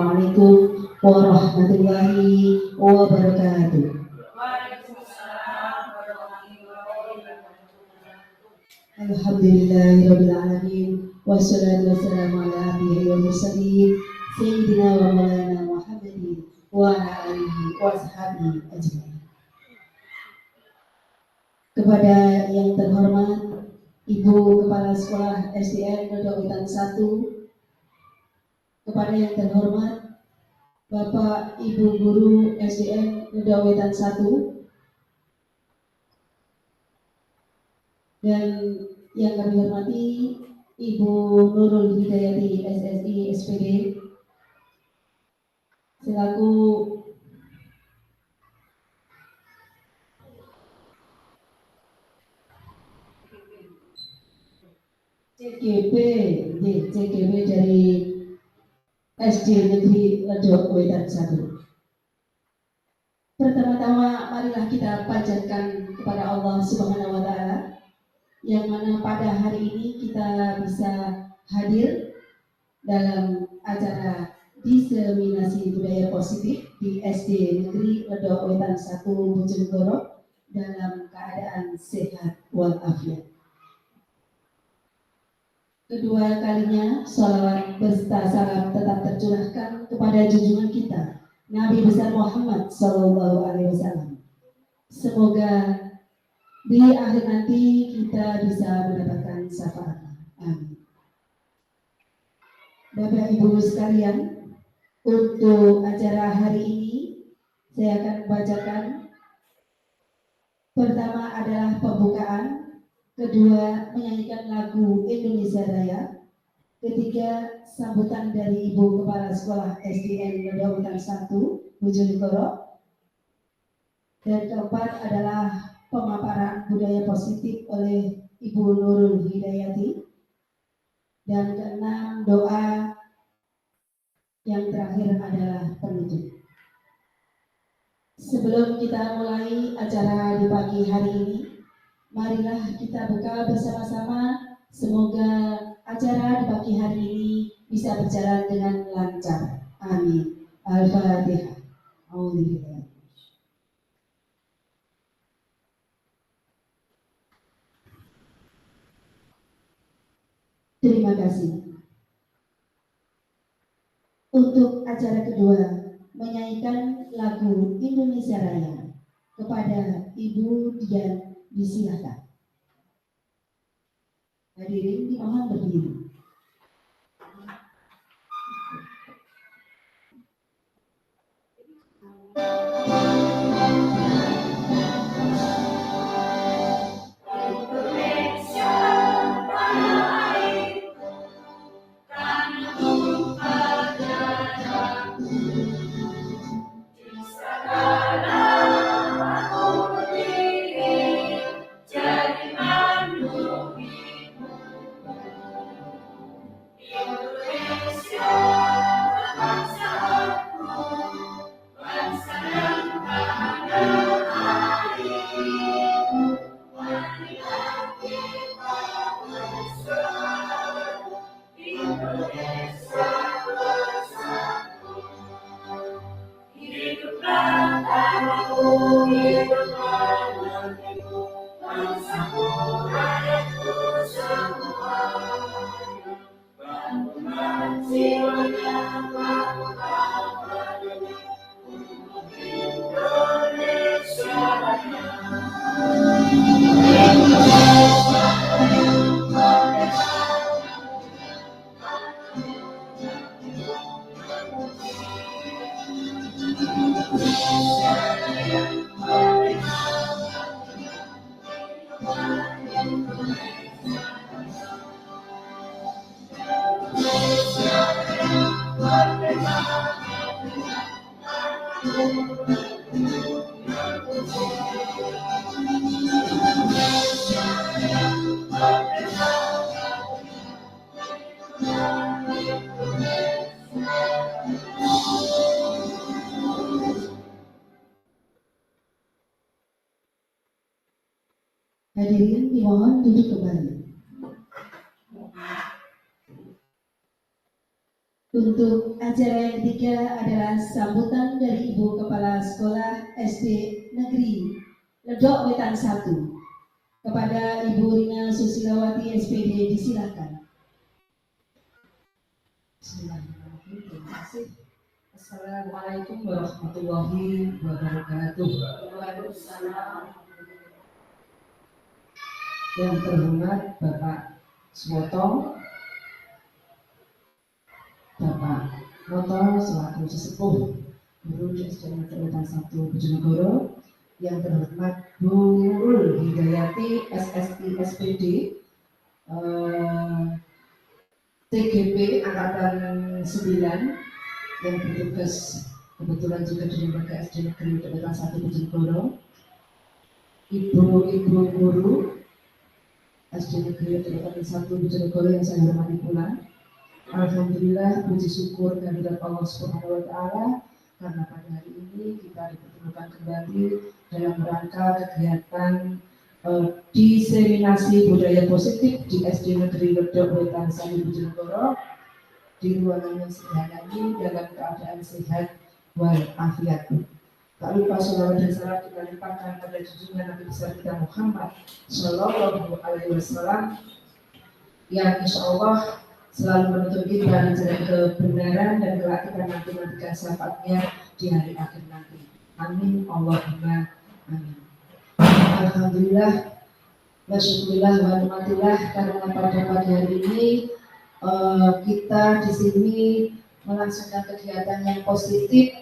Assalamualaikum warahmatullahi wabarakatuh. Alhamdulillahirabbil alamin wassalatu wassalamu ala abdihi wal mursalin sayyidina wa maulana Muhammadin wa ala alihi wa sahbihi ajmain. Kepada yang terhormat Ibu Kepala Sekolah SDN Nodok Wetan 1, kepada yang terhormat Bapak Ibu Guru SDN Nodok Wetan 1, dan yang kami hormati Ibu Nurul Hidayati SSI SPD selaku CGB dari SD Negeri Ledok Wetan 1. Pertama-tama marilah kita panjatkan kepada Allah Subhanahu wa Ta'ala, yang mana pada hari ini kita bisa hadir dalam acara diseminasi budaya positif di SD Negeri Ledok Wetan 1 Bojonegoro dalam keadaan sehat walafiat. Kedua kalinya sholawat beserta salam tetap tercurahkan kepada junjungan kita Nabi besar Muhammad SAW. Semoga di akhir nanti kita bisa mendapatkan syafaat. Amin. Bapak Ibu sekalian, untuk acara hari ini saya akan membacakan. Pertama adalah pembukaan, kedua menyanyikan lagu Indonesia Raya, ketiga sambutan dari Ibu Kepala Sekolah SDN Nodok Wetan 1 Bojonegoro, dan keempat adalah pemaparan budaya positif oleh Ibu Nurul Hidayati, dan keenam doa, yang terakhir adalah penutup. Sebelum kita mulai acara di pagi hari ini, marilah kita buka bersama-sama. Semoga acara di pagi hari ini bisa berjalan dengan lancar. Amin. Al-Fatihah. Terima kasih. Untuk acara kedua, menyanyikan lagu Indonesia Raya, kepada Ibu Dian disilakan. Hadirin dimohon berdiri. Hadirin dimohon duduk kembali. Untuk acara yang ketiga adalah sambutan dari Ibu Kepala Sekolah SD Negeri Ledok Wetan 1 kepada Ibu Rina Susilawati SPD, disilakan. Bismillahirrahmanirrahim. Terima kasih. Assalamualaikum warahmatullahi wabarakatuh. Waalaikumsalam. Yang terhormat Bapak Suwoto, Bapak Noto selaku sesepuh guru di SD Negeri Wetan 1 Bojonegoro, yang terhormat Bu Nurul Hidayati SSI SPD, TGP Angkatan 9 yang bertugas kebetulan juga di lembaga SD Negeri Wetan 1 Bojonegoro, ibu-ibu guru SD Negeri Wetan 1 Bojonegoro yang saya hormati pula. Alhamdulillah, puji syukur kehadirat Allah Subhanahu wa Ta'ala, karena pada hari ini kita dipertemukan kembali dalam rangka kegiatan diseminasi budaya positif di SD Negeri Ledok Wetan 1 Bojonegoro di ruangan yang sederhana ini dalam keadaan sehat walafiat. Tak lupa sholawat dan salam kita limpahkan pada junjungan Nabi besar kita Muhammad Sallallahu Alaihi Wasallam yang insya Allah selalu menuntun kita dalam jalan kebenaran dan kelak kita nanti-nantikan syafaatnya di hari akhir nanti. Amin Allahumma amin. Alhamdulillah, wasyukurillah wa nikmatillah, karena pada pagi hari ini kita di sini melangsungkan kegiatan yang positif,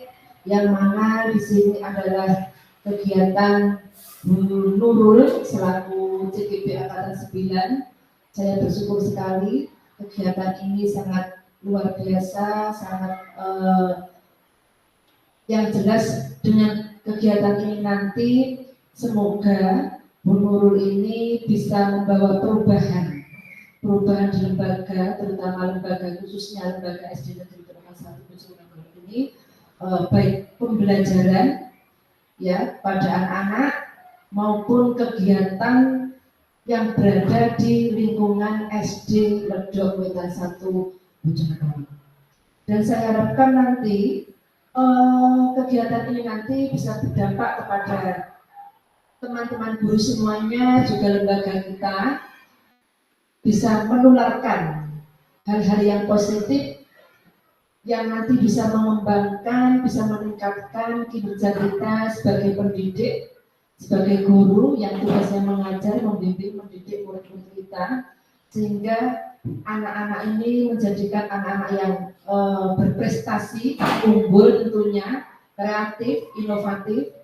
yang mana di sini adalah kegiatan Bu Nurul selaku CGP Angkatan 9. Saya bersyukur sekali. Kegiatan ini sangat luar biasa, sangat yang jelas dengan kegiatan ini nanti semoga Bu Nurul ini bisa membawa perubahan di lembaga, terutama lembaga khususnya lembaga SD Negeri Wetan 1 Bojonegoro ini, baik pembelajaran ya pada anak-anak maupun kegiatan yang berada di lingkungan SD Ledok Wetan 1 Bojonegoro. Dan saya harapkan nanti kegiatan ini nanti bisa berdampak kepada teman-teman guru semuanya, juga lembaga kita bisa menularkan hal-hal yang positif yang nanti bisa mengembangkan, bisa meningkatkan kinerja kita sebagai pendidik, sebagai guru yang tugasnya mengajar, membimbing, mendidik murid-murid kita, sehingga anak-anak ini menjadikan anak-anak yang berprestasi, unggul tentunya, kreatif, inovatif.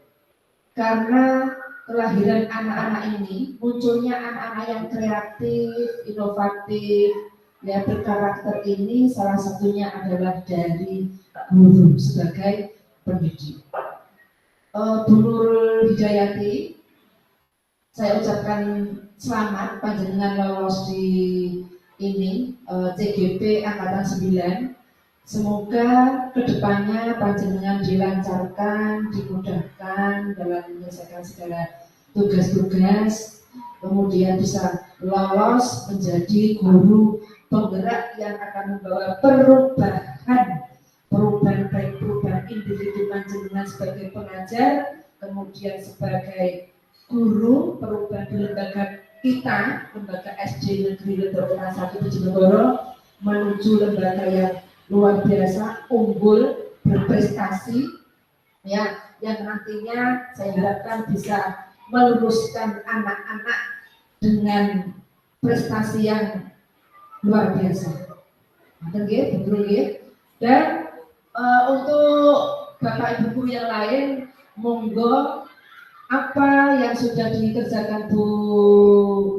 Karena kelahiran anak-anak ini, munculnya anak-anak yang kreatif, inovatif, ya berkarakter ini salah satunya adalah dari guru sebagai pendidik. Bu Nurul Hidayati, saya ucapkan selamat panjenengan lolos di ini CGP Angkatan 9. Semoga kedepannya panjenengan dilancarkan, dimudahkan dalam menyelesaikan segala tugas-tugas, kemudian bisa lolos menjadi guru penggerak yang akan membawa perubahan baik perubahan individu panjenengan sebagai pengajar, kemudian sebagai guru, perubahan di lembaga kita, lembaga SD Negeri Ledok Wetan 1 Bojonegoro, menuju lembaga yang luar biasa, unggul, berprestasi, ya, yang nantinya saya harapkan bisa meluruskan anak-anak dengan prestasi yang luar biasa. Betul ya? Dan untuk Bapak Ibu guru yang lain, monggo apa yang sudah dikerjakan Bu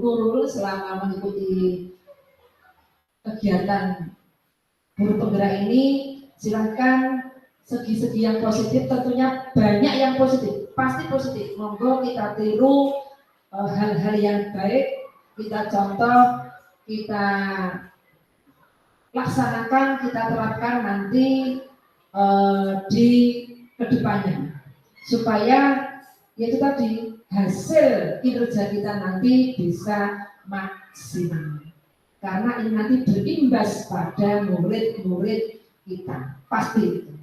Nurul selama mengikuti kegiatan guru penggerak ini, silahkan segi-segi yang positif, tentunya banyak yang positif, pasti positif. Monggo kita tiru hal-hal yang baik, kita contoh, kita laksanakan, kita terapkan nanti di kedepannya, supaya yaitu tadi hasil kinerja kita nanti bisa maksimal, karena ini nanti berimbas pada murid-murid kita, pasti itu.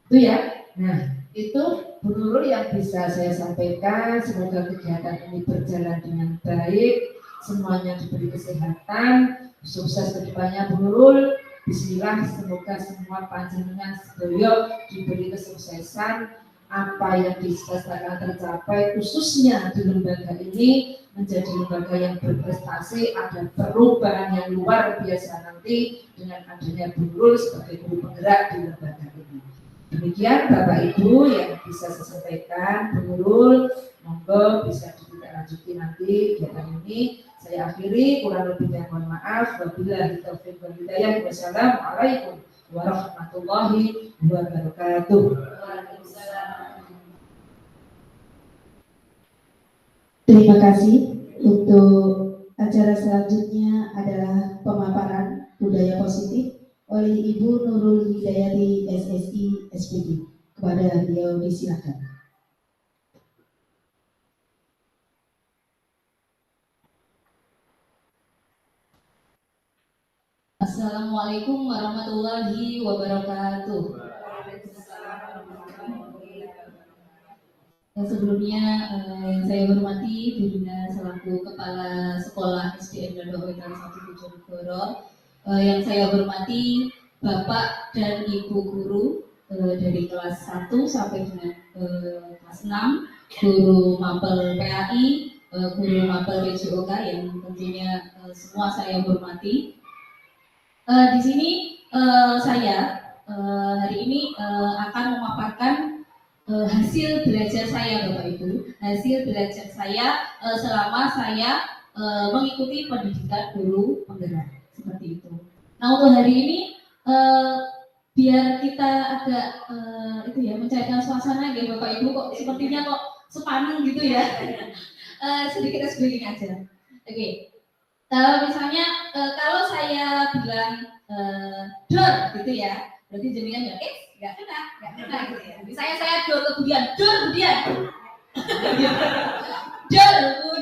Itu ya. Nah, itu Bu Nurul yang bisa saya sampaikan. Semoga kegiatan ini berjalan dengan baik, semuanya diberi kesehatan, sukses ke depannya Bu Nurul. Bismillah, semoga semua panjenengan sedaya diberi kesuksesan, apa yang disesatkan tercapai, khususnya di lembaga ini menjadi lembaga yang berprestasi, ada perubahan yang luar biasa nanti dengan adanya Bu Nurul sebagai guru penggerak di lembaga ini. Demikian Bapak Ibu yang bisa saya sampaikan. Bu Nurul, monggo bisa ditindaklanjuti nanti kegiatan ini. Saya akhiri, kurang lebihnya mohon maaf. Wabillahi taufiq wal hidayah. Wassalamualaikum warahmatullahi wabarakatuh. Terima kasih. Untuk acara selanjutnya adalah pemaparan budaya positif oleh Ibu Nurul Hidayati SSI SPD. Kepada beliau disilakan. Assalamualaikum warahmatullahi wabarakatuh. Sebelumnya yang saya hormati Bu Dina selaku Kepala Sekolah SDN Dodo Wetan 1 Bojonegoro, yang saya hormati Bapak dan Ibu guru dari kelas 1 sampai dengan kelas 6, guru mapel PAI, guru mapel PJOK yang tentunya semua saya hormati. Di sini saya hari ini akan memaparkan hasil belajar saya Bapak Ibu, hasil belajar saya selama saya mengikuti pendidikan guru penggerak seperti itu. Nah untuk hari ini biar kita agak itu ya mencairkan suasana ya Bapak Ibu, kok sepertinya kok sepaneng gitu ya. Sedikit explaining aja. Oke. Misalnya kalau saya bilang dor gitu ya, berarti jenengan ya nggak kena gitu ya. Misalnya saya dor kemudian dor Bu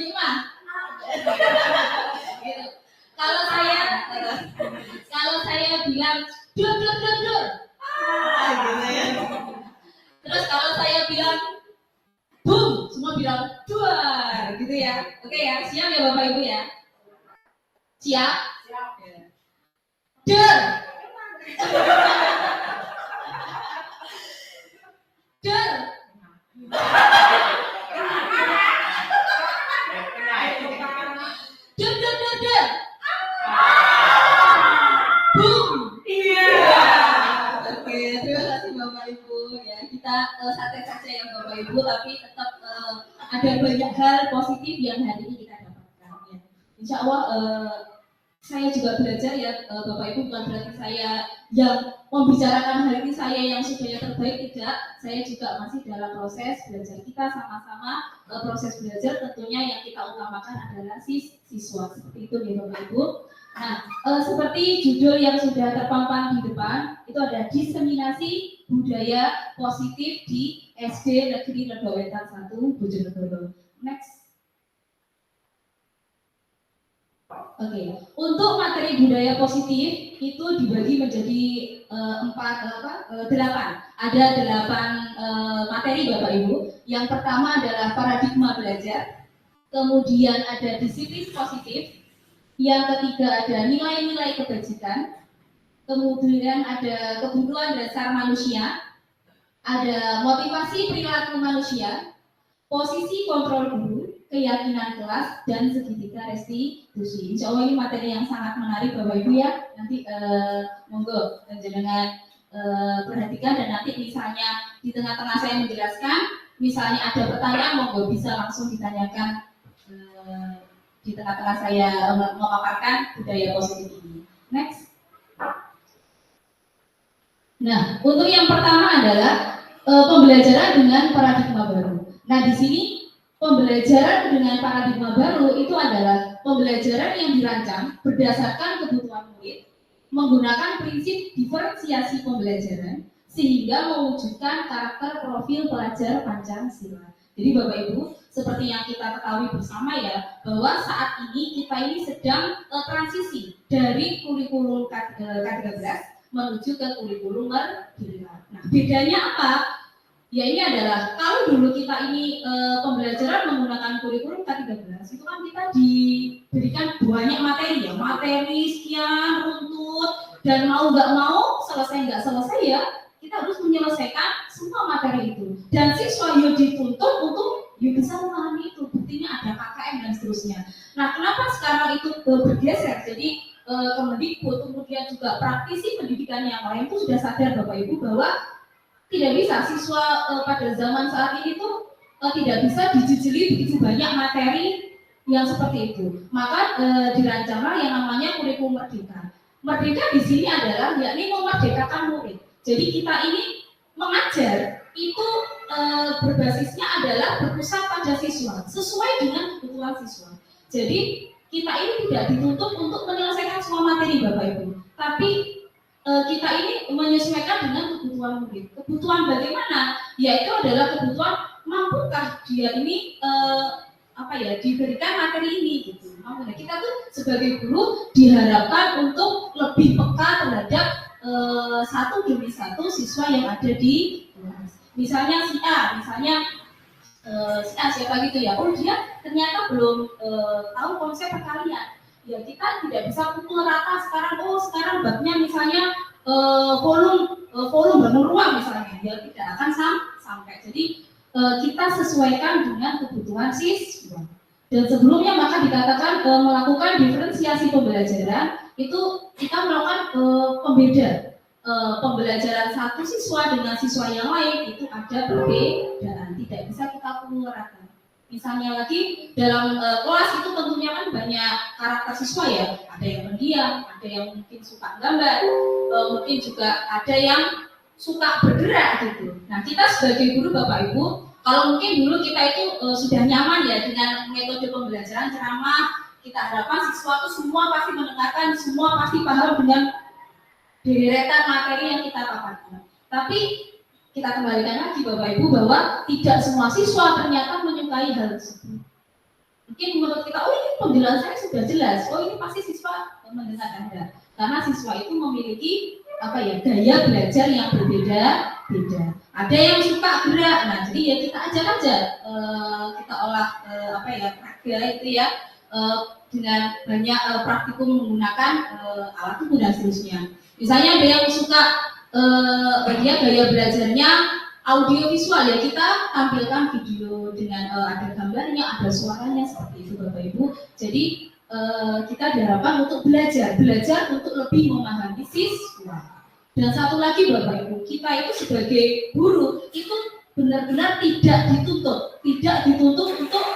Dima gitu. Kalau saya bilang dor gitu ya. Terus kalau saya bilang boom, semua bilang duar gitu ya. Oke ya, siap ya Bapak Ibu ya. Siap? Der. Der. Der. Boom. Iya. Oke, terima kasih Bapak Ibu ya. Kita santai saja ya Bapak Ibu, tapi tetap ada banyak hal positif yang hari ini kita dapatkan ya. Insya Allah saya juga belajar ya Bapak Ibu, bukan berarti saya yang membicarakan hari ini saya yang sudah yang terbaik, tidak. Saya juga masih dalam proses belajar, kita sama-sama proses belajar, tentunya yang kita utamakan adalah siswa seperti itu ya Bapak Ibu. Nah seperti judul yang sudah terpampang di depan itu ada diseminasi budaya positif di SD Negeri Dodo Wetan 1 Bojonegoro. Next. Oke, untuk materi budaya positif itu dibagi menjadi 8. Ada 8 materi Bapak Ibu. Yang pertama adalah paradigma belajar, kemudian ada disiplin positif, yang ketiga ada nilai-nilai kebajikan, kemudian ada kebutuhan dasar manusia, ada motivasi perilaku manusia, posisi kontrol guru, keyakinan kelas, dan segitiga restitusi. Insya Allah ini materi yang sangat menarik Bapak Ibu ya. Nanti monggo jenengan perhatikan, dan nanti misalnya di tengah-tengah saya menjelaskan, misalnya ada pertanyaan monggo bisa langsung ditanyakan di tengah-tengah saya memaparkan budaya positif ini. Next. Nah, untuk yang pertama adalah pembelajaran dengan paradigma baru. Nah, di sini pembelajaran dengan paradigma baru itu adalah pembelajaran yang dirancang berdasarkan kebutuhan murid, menggunakan prinsip diferensiasi pembelajaran sehingga mewujudkan karakter profil pelajar Pancasila. Jadi Bapak Ibu, seperti yang kita ketahui bersama ya, bahwa saat ini kita ini sedang transisi dari kurikulum K13 menuju ke kurikulum merdeka. Nah, bedanya apa? Ya ini adalah kalau dulu kita ini pembelajaran menggunakan kurikulum K13 itu kan kita diberikan banyak materi ya, materi sekian runtut, dan mau nggak mau selesai nggak selesai ya kita harus menyelesaikan semua materi itu, dan siswa yang dituntut untuk bisa memahami itu, buktinya ada KKM dan seterusnya. Nah, kenapa sekarang itu bergeser? Jadi Kemendikbud kemudian juga praktisi pendidikan yang lain itu sudah sadar Bapak Ibu bahwa tidak bisa siswa pada zaman saat ini tuh tidak bisa dijejeli begitu banyak materi yang seperti itu. Maka dirancanglah yang namanya kurikulum merdeka. Merdeka di sini adalah yakni memerdekakan murid. Jadi kita ini mengajar itu berbasisnya adalah berpusat pada siswa, sesuai dengan kebutuhan siswa. Jadi kita ini tidak dituntut untuk menyelesaikan semua materi Bapak Ibu, tapi kita ini menyesuaikan dengan kebutuhan murid. Kebutuhan bagaimana? Yaitu adalah kebutuhan mampukah dia ini diberikan materi ini gitu. Nah, kita tuh sebagai guru diharapkan untuk lebih peka terhadap satu demi satu siswa yang ada di kelas. Misalnya si A, siapa gitu ya? Oh dia ternyata belum tahu konsep perkalian. Ya kita tidak bisa pukul rata sekarang babnya misalnya volume bangun ruang misalnya, ya tidak akan sampai. Jadi kita sesuaikan dengan kebutuhan siswa. Dan sebelumnya maka dikatakan melakukan diferensiasi pembelajaran itu kita melakukan pembeda pembelajaran satu siswa dengan siswa yang lain itu ada perbedaan, tidak bisa kita pukul rata. Misalnya lagi dalam kelas itu tentunya kan banyak karakter siswa ya, ada yang pendiam, ada yang mungkin suka gambar, mungkin juga ada yang suka bergerak gitu. Nah kita sebagai guru Bapak Ibu, kalau mungkin dulu kita itu sudah nyaman ya dengan metode pembelajaran ceramah, kita harapkan siswa itu semua pasti mendengarkan, semua pasti paham dengan deretan materi yang kita paparkan. Tapi kita kembalikan lagi Bapak Ibu bahwa tidak semua siswa ternyata menyukai hal tersebut. Mungkin menurut kita, oh ini penjelasannya sudah jelas, oh ini pasti siswa mendengar Anda. Karena siswa itu memiliki gaya belajar yang berbeda-beda. Ada yang suka gerak, nah jadi ya kita ajak aja, kita olah raga itu ya dengan banyak praktikum menggunakan alat tubuh dan seterusnya. Misalnya ada yang suka dia gaya belajarnya audio visual ya, kita tampilkan video dengan ada gambarnya, ada suaranya seperti itu Bapak Ibu. Jadi kita diharapkan untuk belajar untuk lebih memahami siswa. Dan satu lagi Bapak Ibu, kita itu sebagai guru itu benar-benar tidak dituntut untuk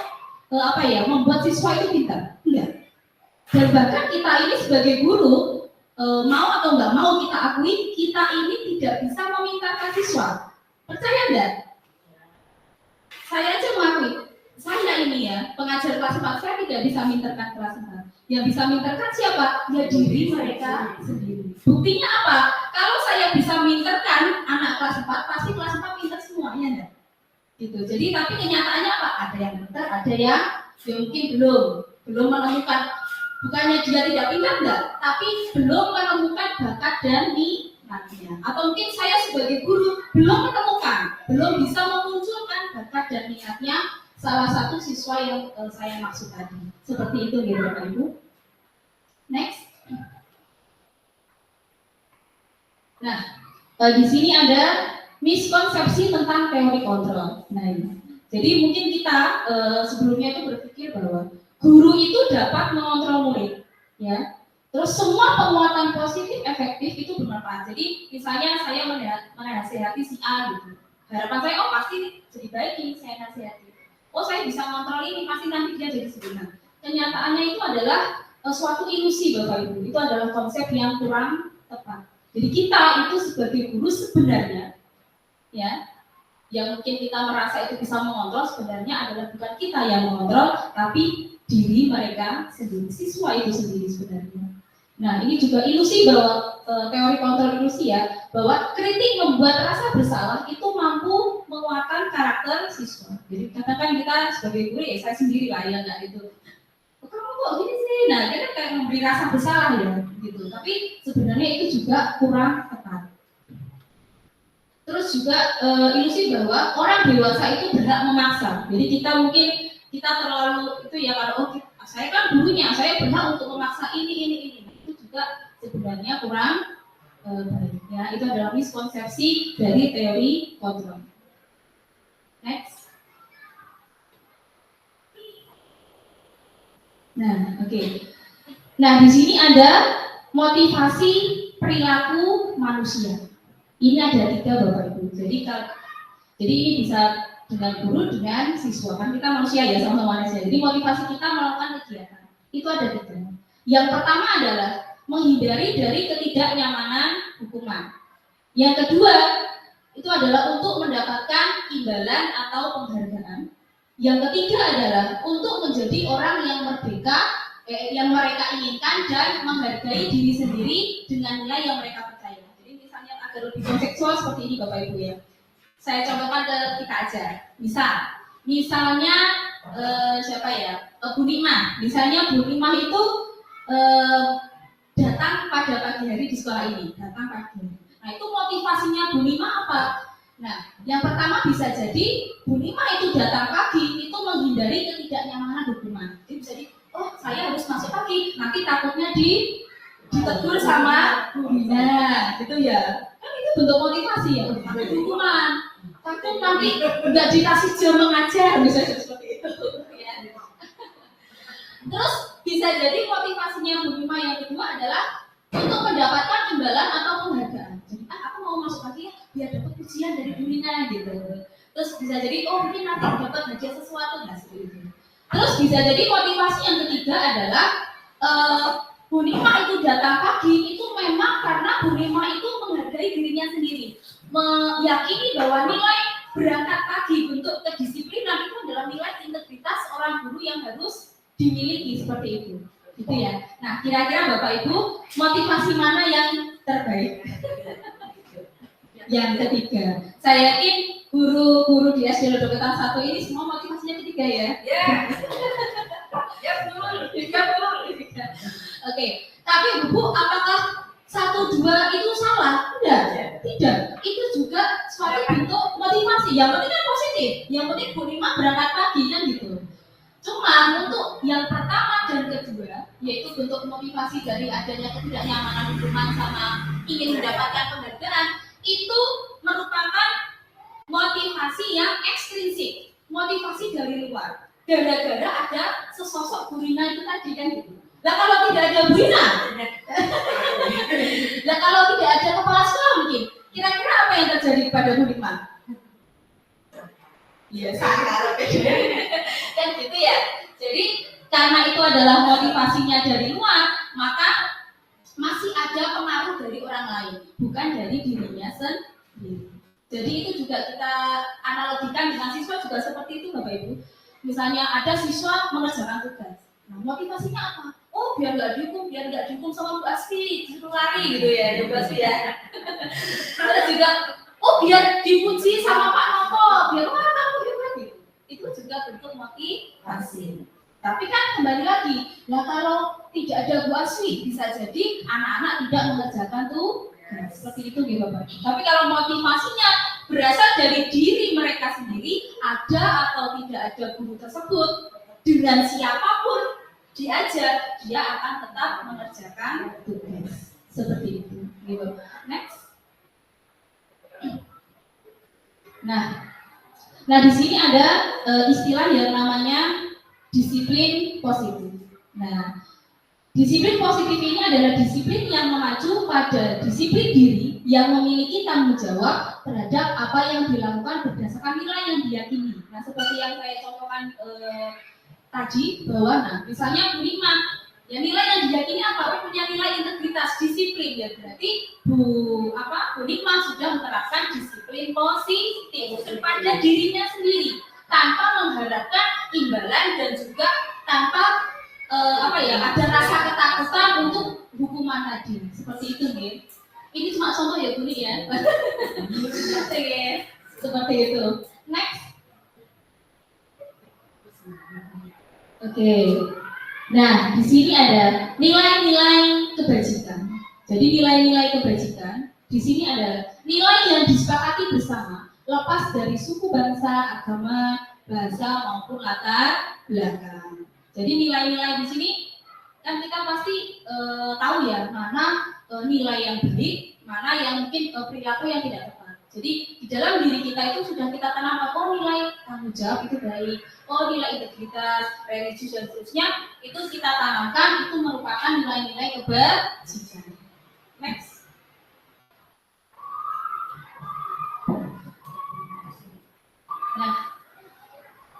membuat siswa itu pintar, enggak. Dan bahkan kita ini sebagai guru mau atau nggak mau kita akui, kita ini tidak bisa memintarkan siswa. Percaya enggak? Saya aja mengakui, saya ini ya, pengajar kelas 4, saya tidak bisa mintarkan kelas 4. Yang bisa mintarkan siapa? Ya diri mereka sendiri. Buktinya apa? Kalau saya bisa mintarkan anak kelas 4, pasti kelas 4 pintar semuanya enggak? Gitu. Jadi tapi kenyataannya apa? Ada yang pintar, ada yang mungkin belum menemukan. Bukannya dia tidak pintar enggak, tapi belum menemukan bakat dan minatnya. Atau mungkin saya sebagai guru belum bisa memunculkan bakat dan minatnya salah satu siswa yang saya maksud tadi. Seperti itu ya Bapak Ibu. Next. Nah, di sini ada miskonsepsi tentang teori kontrol. Nah, ini. Jadi mungkin kita sebelumnya itu berpikir bahwa guru itu dapat mengontrol murid, ya. Terus semua penguatan positif efektif itu bermanfaat. Jadi misalnya saya menasihati si A gitu. Harapan saya, oh pasti jadi baik ini saya nasihati. Oh saya bisa mengontrol ini, pasti nanti dia jadi sempurna. Kenyataannya itu adalah suatu ilusi Bapak Ibu. Itu adalah konsep yang kurang tepat. Jadi kita itu sebagai guru sebenarnya, ya, yang mungkin kita merasa itu bisa mengontrol sebenarnya adalah bukan kita yang mengontrol, tapi diri mereka sendiri, siswa itu sendiri sebenarnya. Nah ini juga ilusi bahwa teori kontrol ilusi ya, bahwa kritik membuat rasa bersalah itu mampu menguatkan karakter siswa. Jadi katakan kita sebagai guru ya saya sendiri lah ya nggak gitu. Kamu kok gini sih? Nah dia kan kayak memberi rasa bersalah ya gitu. Tapi sebenarnya itu juga kurang Terus juga ilusi bahwa orang dewasa itu berhak memaksa. Jadi kita terlalu itu ya, kalau saya kan gurunya, saya berhak untuk memaksa ini. Itu juga sebenarnya kurang baik. Ya, itu adalah miskonsepsi dari teori kontrol. Next. Nah, oke. Nah, di sini ada motivasi perilaku manusia. Ini ada 3 Bapak Ibu. Jadi ini bisa dengan guru, dengan siswa. Kan kita manusia ya, sama-sama manusia. Jadi motivasi kita melakukan kegiatan itu ada 3. Yang pertama adalah menghindari dari ketidaknyamanan hukuman. Yang kedua itu adalah untuk mendapatkan imbalan atau penghargaan. Yang ketiga adalah untuk menjadi orang yang merdeka, yang mereka inginkan dan menghargai diri sendiri dengan nilai yang mereka percaya. Jadi misalnya agar lebih kontekstual seperti ini Bapak Ibu ya. Saya contohkan ke kita aja. Misalnya siapa ya? Bu Nima. Misalnya Bu Nima itu datang pada pagi hari di sekolah ini, datang pagi. Nah, itu motivasinya Bu Nima apa? Nah, yang pertama bisa jadi Bu Nima itu datang pagi itu menghindari ketidaknyamanan hukuman. Jadi bisa oh saya harus masuk pagi, nanti takutnya ditegur sama Bu Nina, gitu ya. Kan itu bentuk motivasi ya, takut hukuman, takut nanti nggak dikasih jam mengajar, bisa seperti itu. Ya. Terus bisa jadi motivasinya Bu Nima yang kedua adalah untuk mendapatkan imbalan atau penghargaan. Jadi aku mau masuk pagi ya, biar dapat pujian dari Bu Nina gitu. Terus bisa jadi mungkin nanti dapat hadiah sesuatu seperti itu. Terus bisa jadi motivasi yang ketiga adalah Bu Nima itu datang pagi itu memang karena Bu Nima itu menghargai dirinya sendiri, meyakini bahwa nilai berangkat pagi bentuk kedisiplinan itu adalah nilai integritas seorang guru yang harus dimiliki seperti itu. Gitu ya. Nah, kira-kira Bapak Ibu motivasi mana yang terbaik? Yang ketiga. Saya yakin guru-guru di SD Lodoketan 1 ini semua motivasinya ketiga ya. Ya. Ya betul. Oke. Tapi Bu, apakah 1, 2 itu salah? Tidak. Itu juga suatu bentuk motivasi. Yang penting kan positif. Yang penting Bu Nima berangkat pagi kan gitu. Cuma untuk yang pertama dan kedua, yaitu bentuk motivasi dari adanya ketidaknyamanan hukuman sama ingin mendapatkan penghargaan, itu merupakan motivasi yang ekstrinsik, motivasi dari luar. Gara-gara ada sesosok Bu Nina itu tadi kan gitu. Lah kalau tidak ada Bu Nina, lah kalau tidak ada kepala sekolah mungkin, kira-kira apa yang terjadi kepada Bu Nina? Iya, sangat kan gitu ya. Jadi karena itu adalah motivasinya dari luar, maka masih ada pengaruh dari orang lain, bukan dari dirinya sendiri. Jadi itu juga kita analogikan dengan siswa juga seperti itu Bapak Ibu. Misalnya ada siswa mengerjakan tugas. Nah, motivasinya apa? Oh, biar nggak dihukum sama Bu Asfi, disuruh lari gitu ya, Bu Asfi ya. Terus juga oh biar dipuji sama Pak Nopo, biar kamu hebat gitu. Itu juga bentuk motivasi. Tapi kan kembali lagi, nah kalau tidak ada Bu Aswi, bisa jadi anak-anak tidak mengerjakan tugas. Seperti itu gitu Bapak. Tapi kalau motivasinya berasal dari diri mereka sendiri, ada atau tidak ada guru tersebut, dengan siapapun diajar, dia akan tetap mengerjakan tugas. Seperti itu. Gitu. Next. Nah di sini ada istilah yang namanya disiplin positif. Nah, disiplin positif ini adalah disiplin yang mengacu pada disiplin diri yang memiliki tanggung jawab terhadap apa yang dilakukan berdasarkan nilai yang diyakini. Nah, seperti yang saya contohkan tadi bahwa, nah, misalnya Bu Nima, ya nilai yang diyakini apa? Punya nilai integritas, disiplin ya berarti Bu Nima sudah menerapkan disiplin positif pada dirinya sendiri tanpa mengharapkan imbalan dan juga tanpa ada rasa ketakutan untuk hukuman tadi. Seperti itu nih. Ini cuma contoh ya Bu ya. Seperti itu. Next. Oke. Nah, di sini ada nilai-nilai kebajikan. Jadi nilai-nilai kebajikan di sini ada nilai yang disepakati bersama, lepas dari suku, bangsa, agama, bahasa maupun latar belakang. Jadi nilai-nilai di sini kan kita pasti tahu ya mana nilai yang baik, mana yang mungkin perilaku yang tidak tepat. Jadi di dalam diri kita itu sudah kita tanam, oh nilai tanggung jawab itu baik, oh nilai integritas, religius dan seterusnya itu kita tanamkan, itu merupakan nilai-nilai kebajikan. Next.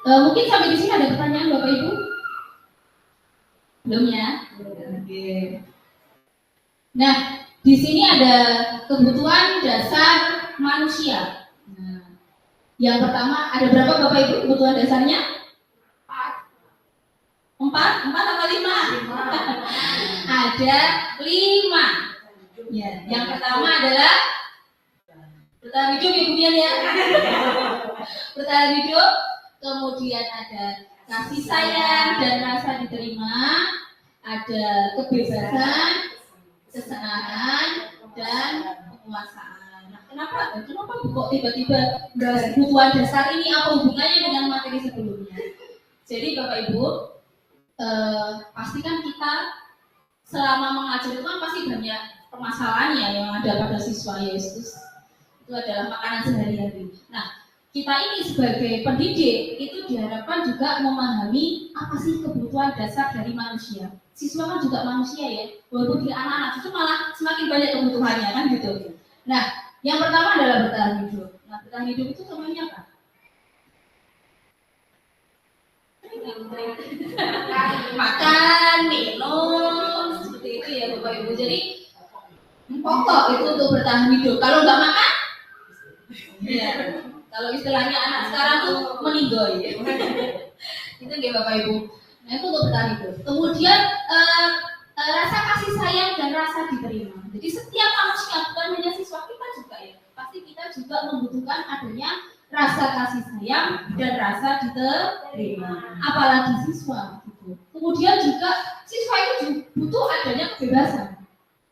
Nah, mungkin sampai di sini ada pertanyaan Bapak Ibu? Belum ya? Oke. Nah, di sini ada kebutuhan dasar manusia. Nah, yang pertama ada berapa Bapak Ibu kebutuhan dasarnya? 4 atau 5? Ada 5. Ya, yang pertama adalah bertahan hidup ya kemudian ya. Bertahan hidup, kemudian ada kasih sayang dan rasa diterima, ada kebebasan, kesenangan, dan penguasaan. Nah, kenapa kok tiba-tiba kebutuhan dasar ini apa hubungannya dengan materi sebelumnya? Jadi Bapak Ibu, pasti kan kita selama mengajar itu kan pasti banyak permasalahannya yang ada pada siswa Yesus. Itu adalah makanan sehari-hari. Nah, kita ini sebagai pendidik itu diharapkan juga memahami apa sih kebutuhan dasar dari manusia. Siswa kan juga manusia ya, walaupun di anak-anak itu malah semakin banyak kebutuhannya kan gitu. Nah, yang pertama adalah bertahan hidup. Nah, bertahan hidup itu semuanya apa? Makan, minum, seperti itu ya Bapak Ibu. Jadi pokok itu untuk bertahan hidup. Kalau nggak makan, ya. Kalau istilahnya anak sekarang tuh meninggoy. Itu nggak Bapak Ibu. Nah itu untuk bertahan hidup. Kemudian rasa kasih sayang dan rasa diterima. Jadi setiap manusia, bukan hanya siswa kita juga ya, pasti kita juga membutuhkan adanya rasa kasih sayang dan rasa diterima. Apalagi siswa. Gitu. Kemudian juga siswa itu butuh adanya kebebasan,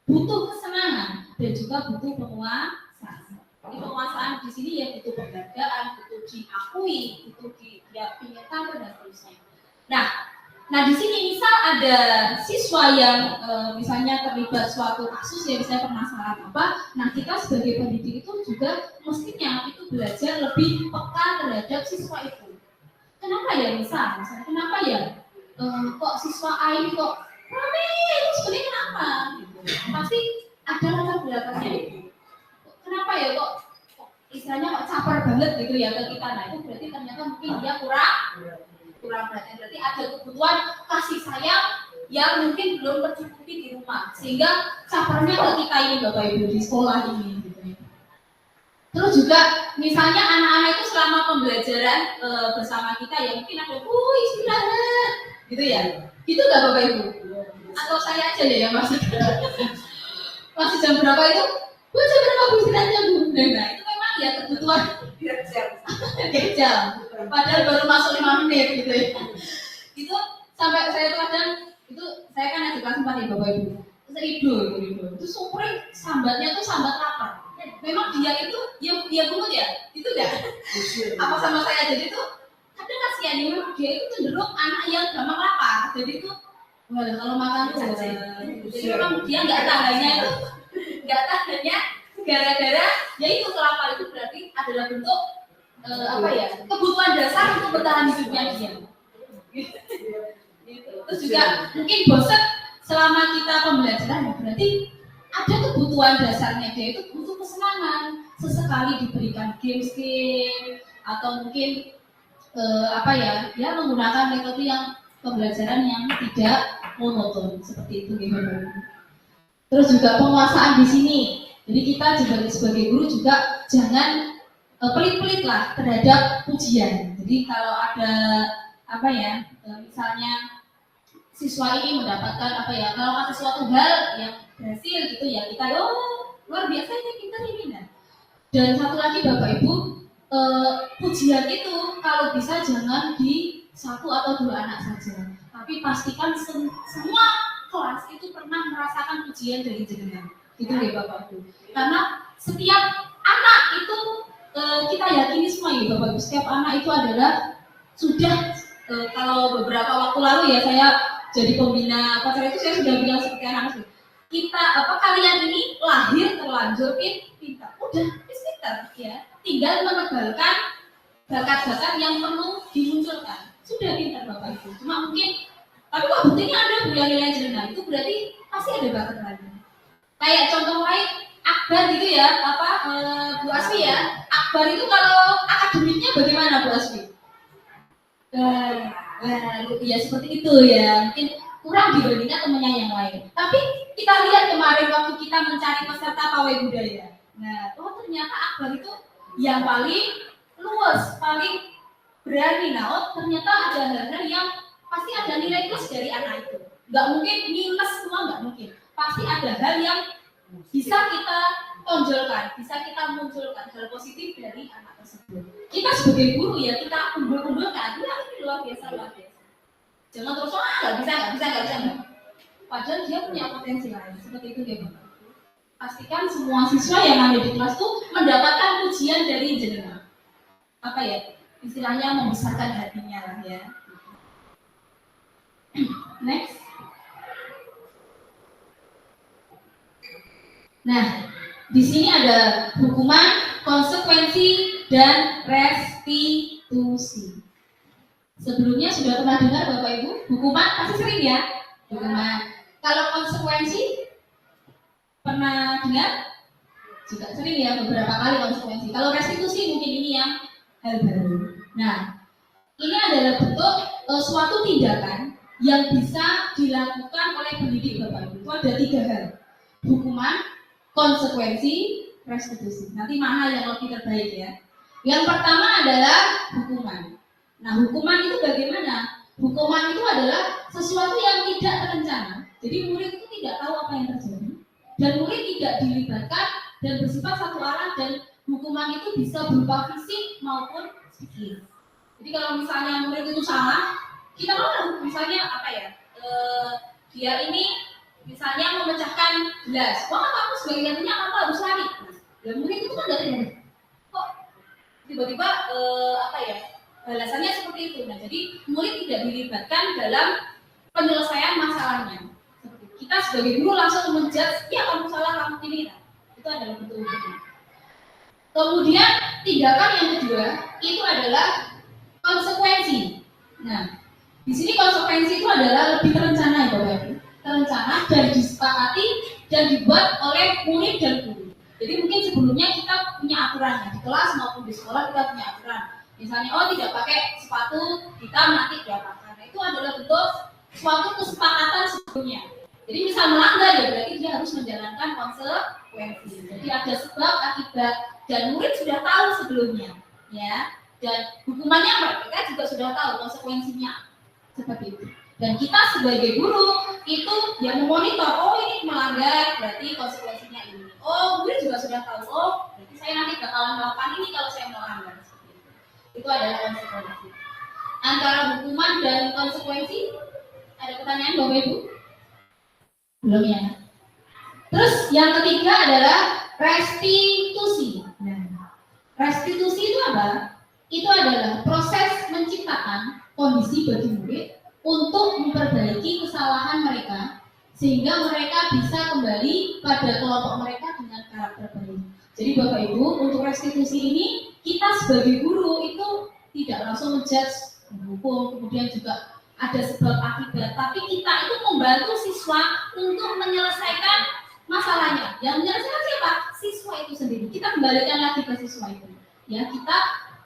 butuh kesenangan, dan juga butuh penguasaan. Jadi penguasaan di sini ya butuh penghargaan, butuh diakui, butuh dia ingin tahu dan seterusnya. Nah di sini misal ada siswa yang misalnya terlibat suatu kasus ya, misalnya permasalahan apa, nah kita sebagai pendidik itu juga mestinya itu belajar lebih peka terhadap siswa itu. Kenapa ya misalnya kenapa ya kok siswa A ini kok rame itu sebenarnya kenapa? Gitu. Pasti ada latar belakangnya itu. Kenapa ya kok istilahnya kok caper banget gitu ya ke kita? Nah itu berarti ternyata mungkin dia kurang perhatian. Berarti ada kebutuhan kasih sayang yang mungkin belum tercukupi di rumah, sehingga capernya ke kita ini Bapak Ibu di sekolah ini. Gitu ya. Terus juga misalnya anak-anak itu selama pembelajaran bersama kita ya mungkin ada istirahat gitu ya. Gitu nggak Bapak Ibu? Atau saya aja ya yang masih jam berapa itu? Jam berapa Bu istirahatnya Bu? Nah itu memang ya kebutuhan kecil. Padahal baru masuk 5 menit gitu ya. Itu sampai saya tuh kadang itu saya kan ada kelas 4 ya Bapak Ibu. Terus Rido. Itu sumbernya sambatnya tuh sambat lapar. Memang dia itu dia bungut ya, itu enggak? Apa sama saya jadi tuh kadang kasihan ya, memang dia itu cenderung anak yang gampang lapar. Jadi itu kalau makan tuh jadi memang dia nggak tahannya gara-gara ya itu kelapar itu berarti adalah bentuk kebutuhan dasar untuk bertahan hidupnya dia. Gitu. Terus juga mungkin bosan selama kita pembelajaran berarti ada kebutuhan dasarnya dia itu butuh kesenangan, sesekali diberikan game atau mungkin menggunakan metode yang pembelajaran yang tidak monoton seperti itu gitu. Terus juga penguasaan di sini. Jadi kita sebagai guru juga jangan pelit-pelit lah terhadap ujian. Jadi kalau ada misalnya siswa ini mendapatkan kalau ada suatu hal yang berhasil gitu ya kita luar biasa ini pintar ini nah. Dan satu lagi Bapak Ibu pujian itu kalau bisa jangan di 1 atau 2 anak saja, tapi pastikan semua kelas itu pernah merasakan pujian dari jenengan gitu ya Bapak Ibu. Karena setiap anak itu kita yakini semua ya Bapak Ibu, setiap anak itu adalah sudah kalau beberapa waktu lalu ya saya jadi pembina pacar itu saya sudah bilang seperti anak kita kalian ini lahir terlanjur pintar, udah pintar ya, tinggal menebalkan bakat-bakat yang perlu dimunculkan, sudah pintar Bapak Ibu. Cuma mungkin tapi kok buktinya ada Bu yang nilai jelena, itu berarti pasti ada bakat lain. Kayak contoh lain Akbar gitu ya, Bu Asfi ya. Akbar itu kalau akademiknya bagaimana Bu Asfi? Ya seperti itu ya, mungkin kurang dibandingkan temannya yang lain. Tapi kita lihat kemarin waktu kita mencari peserta pawai budaya. Nah, ternyata Akbar itu yang paling luas, paling berani. Nah, ternyata ada hal-hal yang pasti ada nilai plus dari anak itu. Nggak mungkin minus semua, nggak mungkin. Pasti ada hal yang bisa kita tonjolkan, bisa kita munculkan hal positif dari anak tersebut. Kita sebagai guru ya, kita unggul-unggulkan, ini luar biasa. Jangan terus nggak bisa. Padahal dia punya potensi lain, seperti itu ya Bapak. Pastikan semua siswa yang ada di kelas tuh mendapatkan pujian dari jenengan. Istilahnya membesarkan hatinya lah ya. Next. Nah, di sini ada hukuman, konsekuensi, dan restitusi. Sebelumnya sudah pernah dengar Bapak Ibu? Hukuman pasti sering ya? Hukuman. Kalau konsekuensi pernah dengar? Juga sering ya, beberapa kali konsekuensi. Kalau restitusi mungkin ini yang hal baru. Nah, ini adalah bentuk suatu tindakan yang bisa dilakukan oleh pendidik Bapak Ibu. Itu ada 3 hal. Hukuman, konsekuensi, restitusi. Nanti mana yang lebih terbaik ya? Yang pertama adalah hukuman. Nah, hukuman itu bagaimana? Hukuman itu adalah sesuatu yang tidak terencana. Jadi murid itu tidak tahu apa yang terjadi. Dan murid tidak dilibatkan dan bersifat satu arah, dan hukuman itu bisa berupa fisik maupun psikis. Jadi kalau misalnya murid itu salah, kita mau misalnya dia ini misalnya memecahkan gelas, kamu sebagai gantinya kamu harus lari. Dan murid itu kan nggak terima. Kok tiba-tiba balasannya seperti itu. Nah, jadi murid tidak dilibatkan dalam penyelesaian masalahnya. Kita sebagai guru langsung menjudge, ya kamu salah, kamu ini. Nah, itu adalah bentuk hukuman. Kemudian tindakan yang kedua itu adalah konsekuensi. Nah, di sini konsekuensi itu adalah lebih terencana ya Bapak Ibu. Terencana dan disepakati dan dibuat oleh murid dan guru. Jadi mungkin sebelumnya kita punya aturan di kelas maupun di sekolah kita punya aturan. Misalnya, tidak pakai sepatu hitam nanti diapakan. Nah, itu adalah bentuk suatu kesepakatan sebelumnya. Jadi misal melanggar ya berarti dia harus menjalankan konsekuensi. Jadi ada sebab akibat dan murid sudah tahu sebelumnya, ya. Dan hukumannya mereka juga sudah tahu konsekuensinya seperti itu. Dan kita sebagai guru itu yang memonitor, ini melanggar berarti konsekuensinya ini. Murid juga sudah tahu, berarti saya nanti bakalan melakukan ini kalau saya melanggar. Itu adalah konsekuensi. Antara hukuman dan konsekuensi, ada pertanyaan Bapak Ibu? Belum ya. Terus yang ketiga adalah restitusi. Nah, restitusi itu apa? Itu adalah proses menciptakan kondisi bagi murid untuk memperbaiki kesalahan mereka sehingga mereka bisa kembali pada kelompok mereka dengan karakter baik. Jadi Bapak Ibu, untuk restitusi ini kita sebagai guru itu tidak langsung menjudge, menghukum, kemudian juga ada sebab akibat, tapi kita itu membantu siswa untuk menyelesaikan masalahnya. Yang menyelesaikan siapa? Siswa itu sendiri. Kita kembalikan lagi ke siswa itu. Ya, kita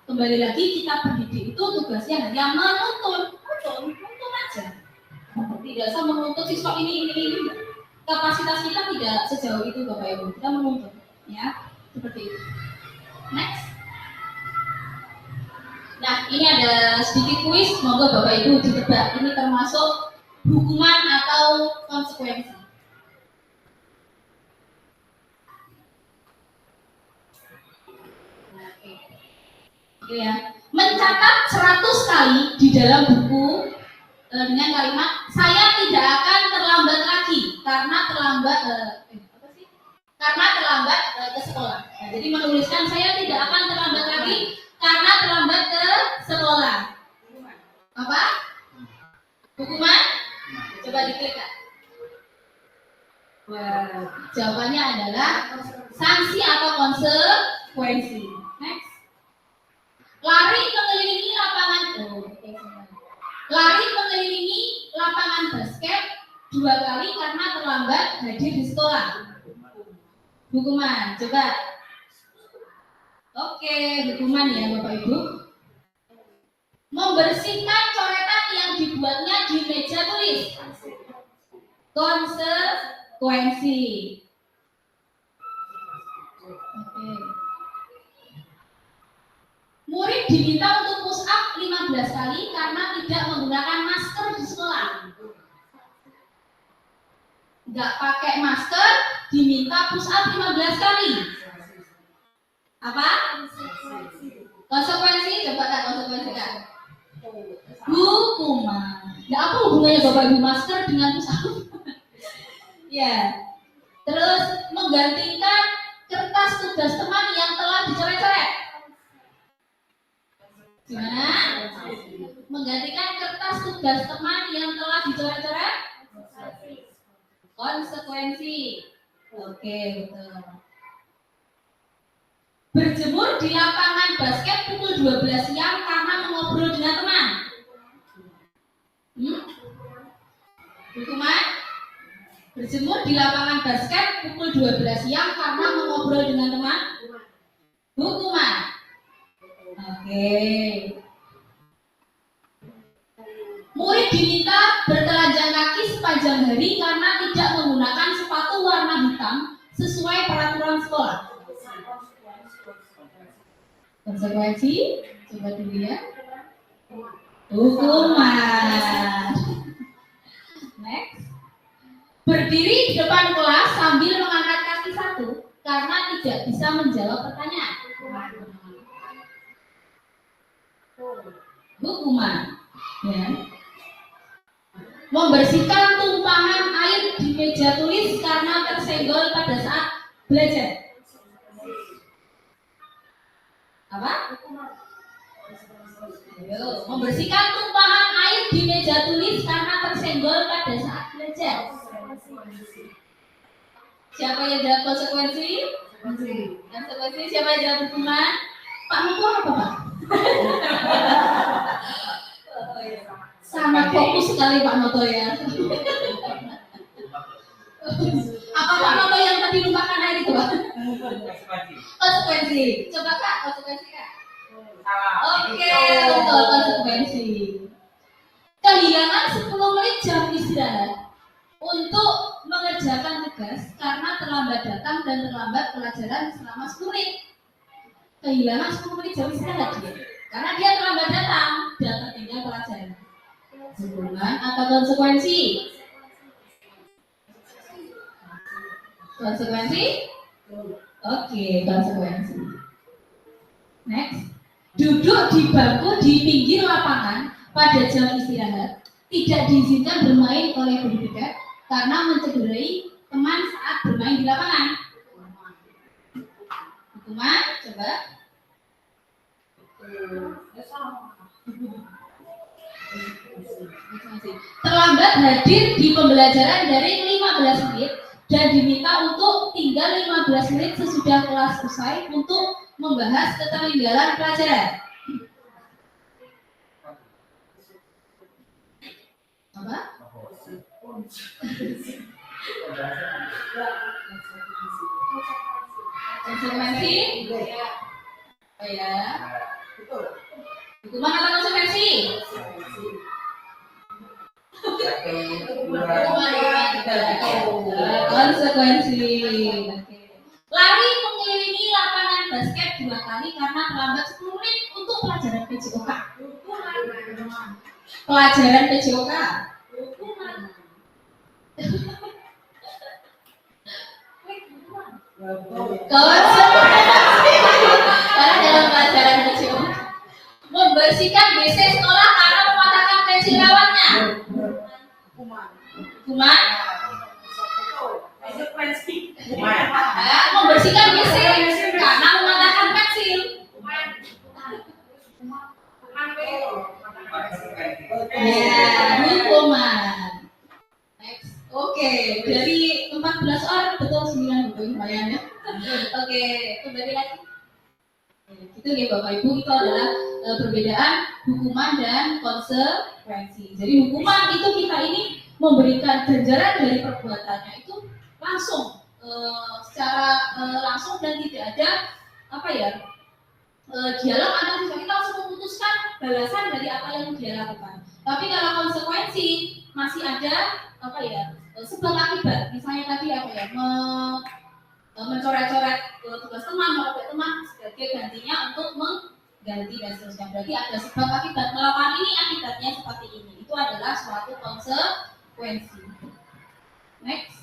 kembali lagi, kita pendidik itu tugasnya hanya menuntun aja. Tidak usah menuntut siswa ini. Kapasitas kita tidak sejauh itu Bapak Ibu. Kita menuntut, ya, seperti itu. Next. Nah, ini ada sedikit kuis, semoga Bapak Ibu ditebak ini termasuk hukuman atau konsekuensi. Oke ya. Mencatat 100 kali di dalam buku dengan kalimat saya tidak akan terlambat lagi karena terlambat ke sekolah. Nah, jadi menuliskan saya tidak akan terlambat lagi Jawabannya adalah sanksi atau konsekuensi. Next. Lari mengelilingi lapangan basket 2 kali karena terlambat hadir di sekolah. Hukuman, coba. Oke, hukuman ya Bapak Ibu. Membersihkan coretan yang dibuatnya di meja tulis. Konsekuensi. Oke. Murid diminta untuk push up 15 kali karena tidak menggunakan masker di sekolah. Nggak pakai masker, diminta push up 15 kali. Apa? Konsekuensi, coba Kak, konsekuensi Kak. Hukuman. Ya apa hubungannya Bapak Ibu masker dengan push up? Ya. Terus menggantikan kertas tugas teman yang telah dicoret-coret. Gimana? Menggantikan kertas tugas teman yang telah dicoret-coret? Konsekuensi. Oke, betul. Berjemur di lapangan basket pukul 12 siang karena mengobrol dengan teman. Hukuman? Berjemur di lapangan basket pukul 12 siang karena mengobrol dengan teman. Hukuman. Oke. Murid diminta bertelanjang kaki sepanjang hari karena tidak menggunakan sepatu warna hitam sesuai peraturan sekolah. Konsekuensi, coba dilihat. Hukuman. Next. Berdiri di depan kelas sambil mengangkat kaki satu karena tidak bisa menjawab pertanyaan. Hukuman. Ya. Membersihkan tumpahan air di meja tulis karena tersenggol pada saat belajar. Apa? Ayo, membersihkan tumpahan air di meja tulis karena tersenggol pada saat belajar. Siapa yang jawab konsekuensi? Konsekuensi siapa yang jawab hukuman? Pak Noto apa Pak? Sangat fokus sekali Pak Noto ya. Apa Pak Noto yang tadi lupakan air itu Pak? Konsekuensi. Coba Kak, konsekuensi Kak. Oke, betul konsekuensi. Kehilangan 10 menit jam istirahat untuk mengerjakan tugas karena terlambat datang dan terlambat pelajaran selama 10 menit. Kehilangan 10 menit jam istirahat dia. Karena dia terlambat datang dan tertinggal pelajaran. Hukuman atau konsekuensi? Konsekuensi? Oke, konsekuensi. Next. Duduk di bangku di pinggir lapangan pada jam istirahat tidak diizinkan bermain oleh guru dekat karena mencederai teman saat bermain di lapangan. Hukuman, coba. Terlambat hadir di pembelajaran dari 15 menit dan diminta untuk tinggal 15 menit sesudah kelas usai untuk membahas ketertinggalan pelajaran. Apa? Konsekuensi? Oh ya. Hukuman atau konsekuensi? Konsekuensi. Lari mengelilingi lapangan basket 2 kali karena terlambat 10 menit untuk pelajaran PJOK. Pelajaran PJOK. Konsekuensi. Karena dalam pelajaran PJOK. Membersihkan WC sekolah karena mematahkan pensil kawannya. Hukuman? Membersihkan WC karena mematahkan pensil. Ya, hukuman. Next. Oke, dari 14 orang, betul 9 betul lumayan ya. Oke, kembali lagi. Itu ya Bapak Ibu, itu adalah perbedaan hukuman dan konsekuensi. Jadi hukuman itu kita ini memberikan ganjaran dari perbuatannya itu langsung, secara langsung dan tidak ada apa ya, dialog antara siswa, kita langsung memutuskan balasan dari apa yang dia lakukan. Tapi kalau konsekuensi masih ada apa ya, sebab akibat. Misalnya tadi apa ya, mencoret-coret tugas teman, merobek teman sebagai gantinya untuk mengganti dan seterusnya. Berarti ada sebab akibat, melakukan ini akibatnya seperti ini. Itu adalah suatu konsekuensi. Next.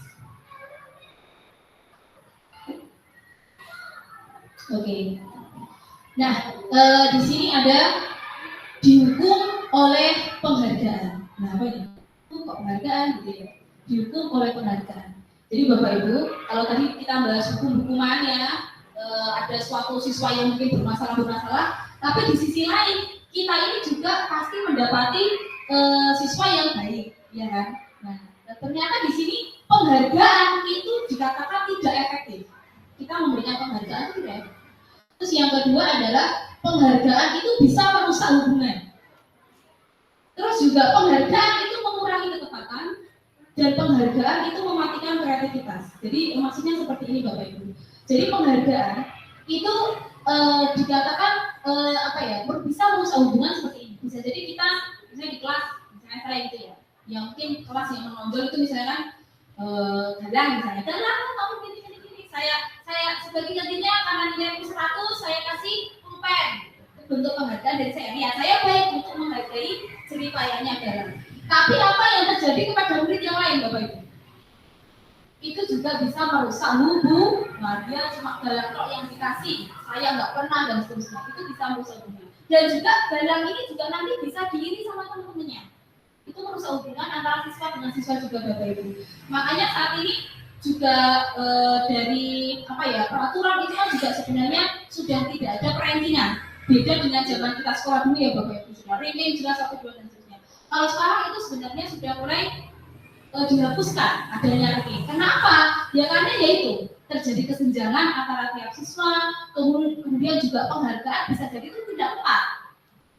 Oke. Nah, di sini ada dihukum oleh penghargaan. Nah, apa ini? Kok penghargaan gitu ya? Dihukum oleh penghargaan. Jadi Bapak Ibu, kalau tadi kita bahas hukuman ya, ada suatu siswa yang mungkin bermasalah, tapi di sisi lain kita ini juga pasti mendapati siswa yang baik, ya kan? Nah, ternyata di sini penghargaan itu dikatakan tidak efektif. Kita memberikan penghargaan itu tidak efektif. Terus yang kedua adalah penghargaan itu bisa merusak hubungan. Terus juga penghargaan itu mengurangi ketepatan. Dan penghargaan itu mematikan kreativitas. Jadi maksudnya seperti ini Bapak Ibu. Jadi penghargaan itu dikatakan apa ya, bisa merusak hubungan seperti ini. Bisa jadi kita misalnya di kelas, misalnya saya gitu ya, yang mungkin kelas yang menonjol itu misalnya kan galang misalnya, galang kamu gini. Saya sebagai gantinya karena nilai 100 saya kasih pulpen. Bentuk penghargaan dari saya. Ya saya baik untuk menghargai jeripayanya galang. Tapi apa yang terjadi kepada murid yang lain Bapak Ibu? Itu juga bisa merusak hubungan. Dia cuma galang kok yang dikasih, saya nggak pernah dan seterusnya. Itu bisa merusak hubungan. Dan juga galang ini juga nanti bisa diiri sama teman-temannya. Itu merusak hubungan antara siswa dengan siswa juga Bapak Ibu. Makanya saat ini juga dari apa ya, peraturan itu kan juga sebenarnya sudah tidak ada perantingan. Beda dengan zaman kita sekolah dulu ya Bapak Ibu. Sudah ranking jelas 1, 2 dan seterusnya. Kalau sekarang itu sebenarnya sudah mulai dihapuskan adanya ranking. Kenapa? Ya karena yaitu terjadi kesenjangan antara tiap siswa, kemudian juga penghargaan bisa jadi itu tidak tepat.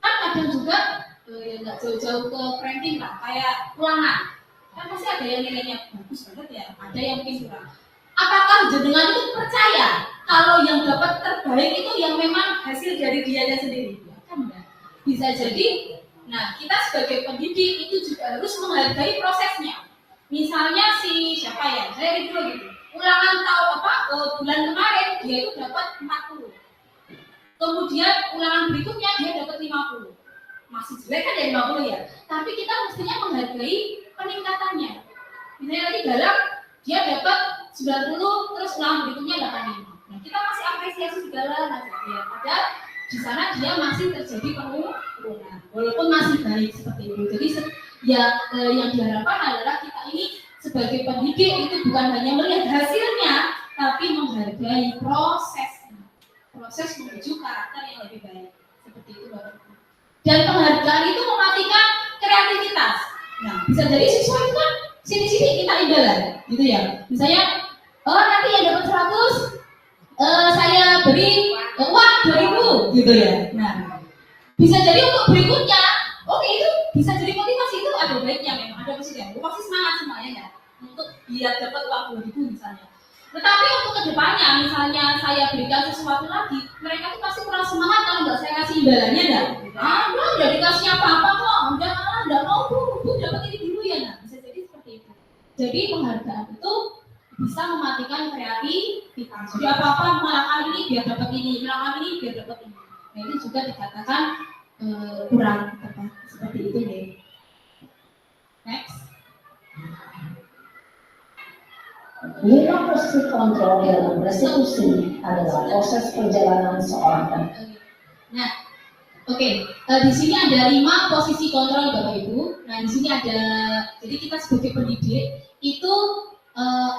Kan kadang juga ya nggak jauh-jauh ke ranking lah, kayak ulangan. Kan pasti ada yang nilainya bagus banget ya, ada yang mungkin kurang. Apakah jenengan itu percaya kalau yang dapat terbaik itu yang memang hasil dari dianya sendiri? Ya, kan enggak. Bisa jadi. Nah, kita sebagai pendidik itu juga harus menghargai prosesnya. Misalnya si siapa ya, saya gitu, ulangan bulan kemarin dia itu dapat 40. Kemudian ulangan berikutnya dia dapat 50. Masih jelek kan dari 50 ya. Tapi kita mestinya menghargai peningkatannya. Misalnya tadi galang dia dapat 90, terus ulangan berikutnya 85. Nah, kita masih apresiasi segala macam ya. Padahal di sana dia masih terjadi penurunan, walaupun masih baik seperti itu. Jadi yang diharapkan adalah kita ini sebagai pendidik itu bukan hanya melihat hasilnya, tapi menghargai proses menuju karakter yang lebih baik. Seperti itu Bapak. Dan penghargaan itu mematikan kreativitas. Nah, bisa jadi siswa itu kan sini-sini kita imbalan, gitu ya. Misalnya, nanti yang dapat 100 saya beri uang 2.000 gitu ya. Nah, bisa jadi untuk berikutnya, oke itu bisa jadi motivasi, itu ada baiknya memang, ada positifnya. Pasti semangat semuanya ya, untuk biar dapat uang 2.000 misalnya. Tetapi untuk kedepannya, misalnya saya berikan sesuatu lagi, mereka tuh pasti kurang semangat kalau nggak saya kasih imbalannya dah. Udah dikasih apa-apa kok, udah mau bu dapat ini dulu ya. Nah, bisa jadi seperti itu. Jadi penghargaan itu bisa mematikan kreativitas. Jadi apa-apa melakukan ini biar dapat ini, melakukan ini biar dapat ini. Nah, itu juga dikatakan kurang tepat. Seperti itu deh. Next. 5 posisi kontrol dalam restitusi adalah proses perjalanan seorang anak. Nah, oke. Di sini ada 5 posisi kontrol Bapak Ibu. Nah, di sini ada, jadi kita sebagai pendidik itu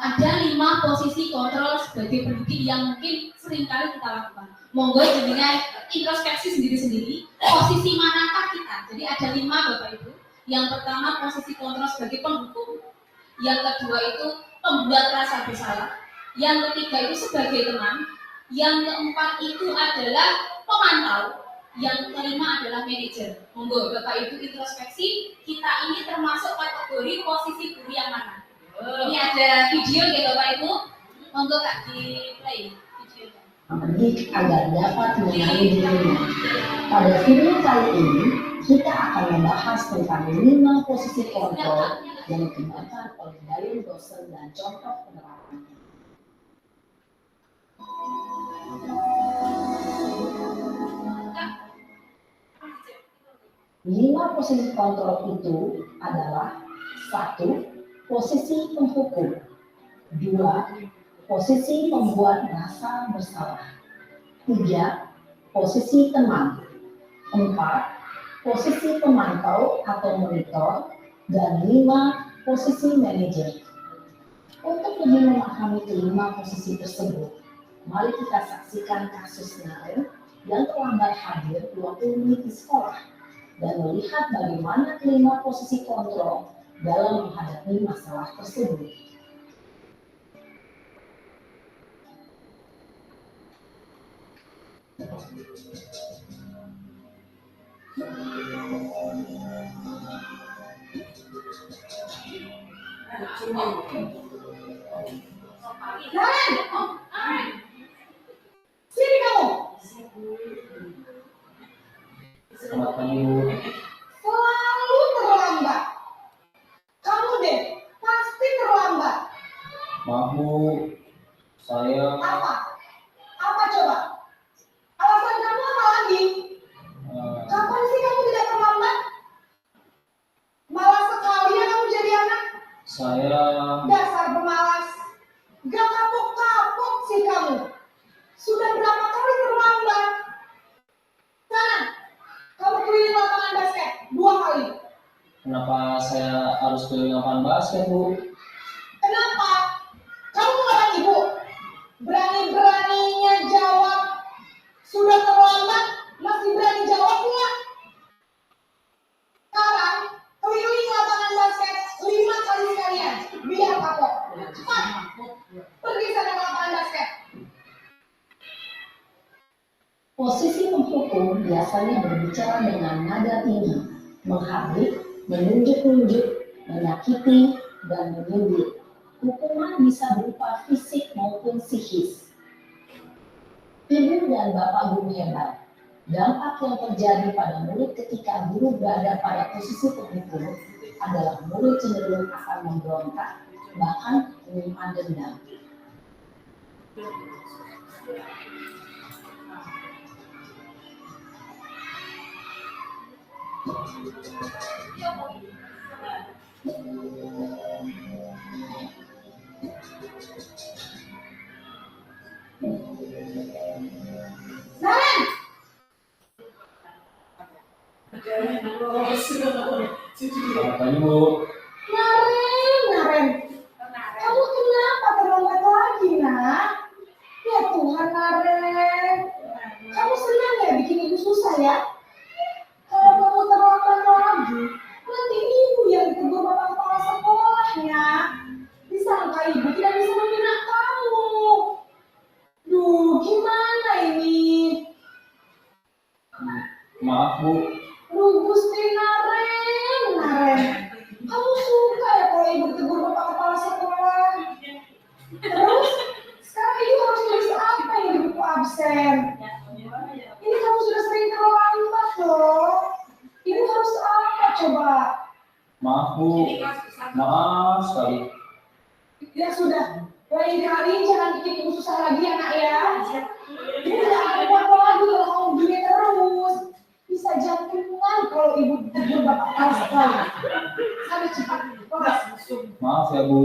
ada 5 posisi kontrol sebagai pendidik yang mungkin seringkali kita lakukan. Monggo dengan introspeksi sendiri-sendiri, posisi manakah kita? Jadi ada 5 Bapak Ibu. Yang pertama posisi kontrol sebagai penghukum. yang kedua itu pembuat rasa bersalah, yang ketiga itu sebagai teman, yang keempat itu adalah pemantau, yang kelima adalah manajer. Monggo Bapak Ibu introspeksi, kita ini termasuk kategori posisi guru yang mana? Ini ada video ya Bapak Ibu, monggo Kak di play videonya. Mendidik agar dapat mengenali dirinya. Pada video kali ini, kita akan membahas tentang 5 posisi kontrol yang dikembangkan oleh Diane Dawson dan contoh penerapannya. 5 posisi kontrol itu adalah 1. Posisi penghukum, 2. Posisi pembuat rasa bersalah, 3. Posisi teman, 4. Posisi pemantau atau monitor, dan 5. Posisi manajer. Untuk lebih memahami kelima posisi tersebut, mari kita saksikan kasus Naren yang terlambat hadir 20 menit di sekolah dan melihat bagaimana kelima posisi kontrol dalam menghadapi masalah tersebut. Sini kamu. Selamat pagi Bu. Selalu terlambat. Kamu deh, pasti terlambat. Maaf Bu, saya Apa? Apa coba? Alasan kamu apa lagi? Kapan sih kamu tidak terlambat? Malas sekali ya kamu jadi anak. saya Dasar pemalas. Gak kapok-kapok sih kamu. Sudah berapa kali terlambat? Sana, kamu keliling lapangan basket 2 kali. kenapa saya harus keliling lapangan basket Bu? Kenapa? Kamu bukan ibu. Berani-beraninya jawab. Sudah terlambat, masih berani jawab nggak? Sekarang, keliling lapangan basket 5 kali sekalian. Biar kapok. Cepat. Pergi sana ke lapangan basket. Posisi penghukum biasanya berbicara dengan nada tinggi, menghardik, menunjuk-nunjuk, menyakiti, dan menyindir. Hukuman bisa berupa fisik maupun psikis. Ibu dan bapak guru hebat. Dampak yang terjadi pada murid ketika guru berada pada posisi penghukum adalah murid cenderung akan memberontak, bahkan menyimpan dendam. Naren! Selamat pagi Bu. Naren! Kamu kenapa terlambat lagi, nak? Ya Tuhan, Naren. Kamu senang ya bikin ibu susah ya? Kalau kamu terlambat lagi, nanti ibu yang ditegur bapak kepala sekolahnya. Disangka ibu tidak bisa membina kamu. Duh, gimana ini? Maaf Bu, Duh, Gusti Naren. Kamu suka ya kalau ibu ditegur bapak kepala sekolah? Terus, sekarang ibu harus tulis apa yang di buku absen? Ini kamu sudah sering terlambat loh. Ibu harus apa coba? maaf Bu, maaf sekali. Ya sudah, lain kali jangan bikin ibu susah lagi ya nak ya. Ibu tidak akan apa lagi kalau kamu begini terus. Bisa jantungan kalau ibu tegur bapak kepala sekolah. Sana cepat, kelas. Maaf ya Bu,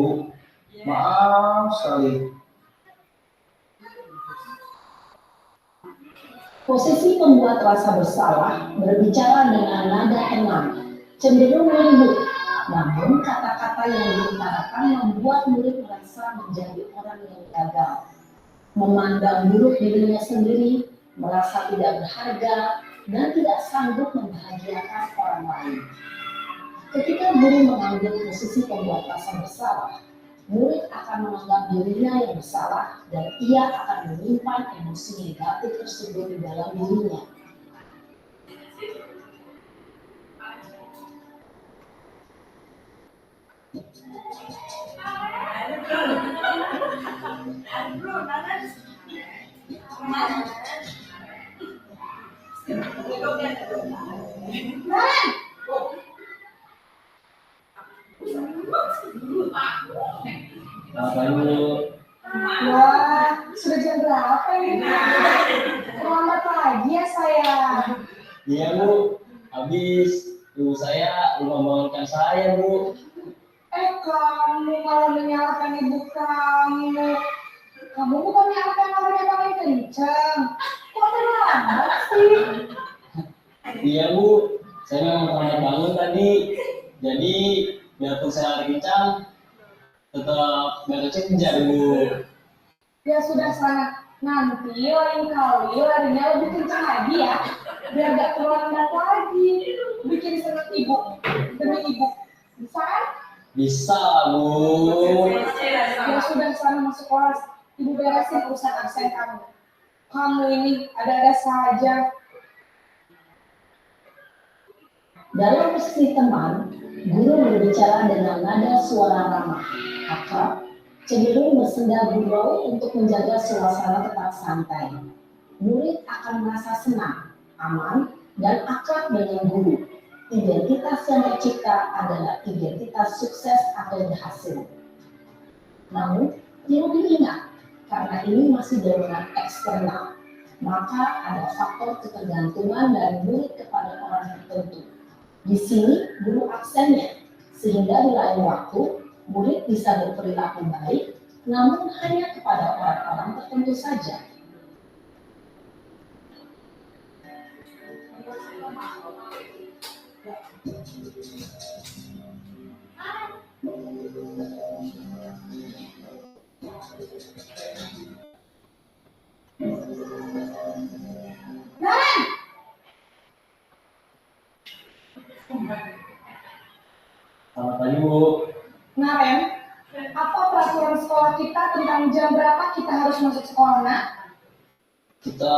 maaf sekali. Posisi pembuat rasa bersalah berbicara dengan nada tenang, cenderung lembut, namun kata-kata yang diutarakan membuat murid merasa menjadi orang yang gagal, memandang buruk dirinya sendiri, merasa tidak berharga, dan tidak sanggup membahagiakan orang lain. Ketika guru mengambil posisi pembuat rasa bersalah, murid akan menganggap dirinya yang bersalah dan ia akan menyimpan emosi negatif tersebut di dalam dirinya. Selamat pagi Bu. Wah, sudah jam berapa ini? Selamat pagi ya saya. Iya Bu, habis ibu saya lupa membangunkan saya Bu. Kamu malah menyalahkan ibu kamu. Kamu bukan menyalahkan orang yang paling kencang. Kok terlambat sih? Iya Bu, saya memang terlambat bangun tadi. Jadi biarpun saya lari kencang, tetap gak kekejar Bu. Ya sudah sana. Nanti lain kali larinya lebih kencang lagi ya. Biar gak terlambat lagi. Bikin senang ibu. Demi ibu. Bisa kan? Bisa Bu. Ya sudah sana masuk kelas. Ibu beresin urusan absen kamu. Kamu ini ada-ada saja. Dalam posisi teman, guru berbicara dengan nada suara ramah, akrab, cenderung bersenda gurau untuk menjaga suasana tetap santai. Murid akan merasa senang, aman, dan akrab dengan guru. Identitas yang tercipta adalah identitas sukses atau berhasil. Namun, perlu diingat, karena ini masih dorongan eksternal, maka ada faktor ketergantungan dari murid kepada orang tertentu. Di sini guru aksennya, sehingga di lain waktu murid bisa berperilaku baik, namun hanya kepada orang-orang tertentu saja. Selamat pagi Bu. Nah, Ren, apa peraturan sekolah kita tentang jam berapa kita harus masuk sekolah, nak? Kita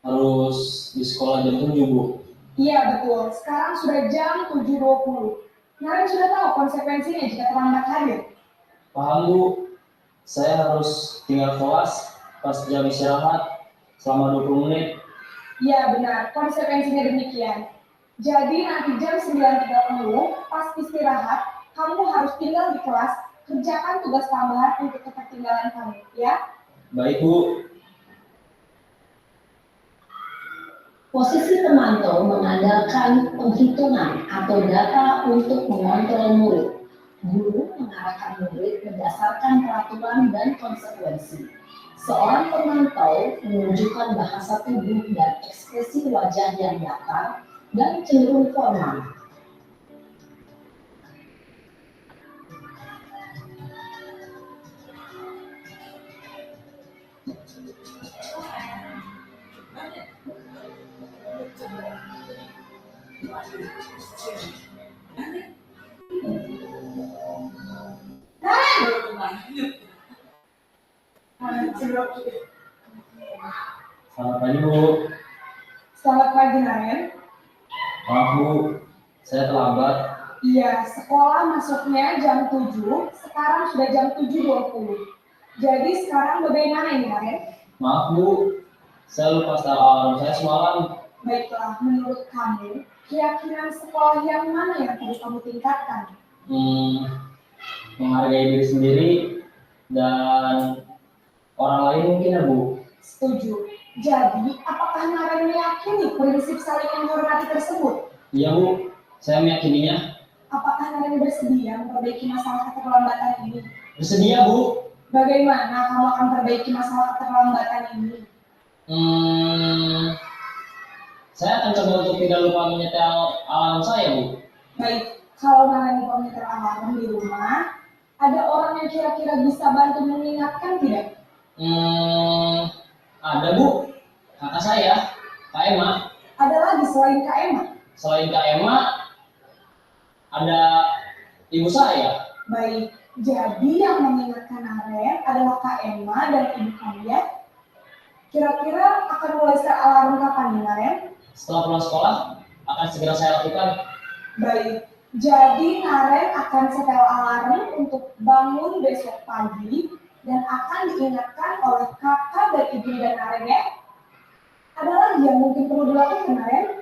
harus di sekolah jam 7 Bu. Iya, betul. Sekarang sudah jam 7.20. Ren sudah tahu konsekuensinya jika terlambat hadir. Paham Bu, saya harus tinggal kelas pas jam istirahat selama 20 menit. Iya, benar. Konsekuensinya demikian. Jadi nanti jam 9.30 pas istirahat, kamu harus tinggal di kelas, kerjakan tugas tambahan untuk ketertinggalan kamu, ya? Baik Bu. Posisi pemantau mengandalkan penghitungan atau data untuk mengontrol murid. Guru mengarahkan murid berdasarkan peraturan dan konsekuensi. Seorang pemantau menunjukkan bahasa tubuh dan ekspresi wajah yang datar dan cenderung formal. Selamat pagi Bu. Selamat pagi, Naren. Maaf Bu, saya terlambat. Iya, sekolah masuknya jam 7, sekarang sudah jam 7.20. Jadi sekarang bagaimana ini, Naren? Maaf Bu, saya lupa start alarm saya semalam. Baiklah, menurut kamu, keyakinan sekolah yang mana yang perlu kamu tingkatkan? Menghargai diri sendiri dan orang lain mungkin ya Bu. Setuju. Jadi, apakah Naren meyakini prinsip saling menghormati tersebut? Iya Bu, saya meyakininya. Apakah Naren bersedia memperbaiki masalah keterlambatan ini? Bersedia Bu. Bagaimana kamu akan perbaiki masalah keterlambatan ini? Saya akan coba untuk tidak lupa menyetel alarm saya Bu. Baik, kalau Naren lupa menyetel alarm di rumah, ada orang yang kira-kira bisa bantu mengingatkan tidak? Ada Bu, kakak saya, Kak Emma. Ada lagi selain Kak Emma? Selain Kak Emma, ada ibu saya. Baik, jadi yang mengingatkan Naren adalah Kak Emma dan ibu kamu ya. Kira-kira akan mulai set alarm kapan nih Naren? Setelah pulang sekolah akan segera saya lakukan. Baik, jadi Naren akan setel alarm untuk bangun besok pagi dan akan diingatkan oleh kakak dan ibu dan Naren ya. Ada lagi yang mungkin perlu dilakukan Naren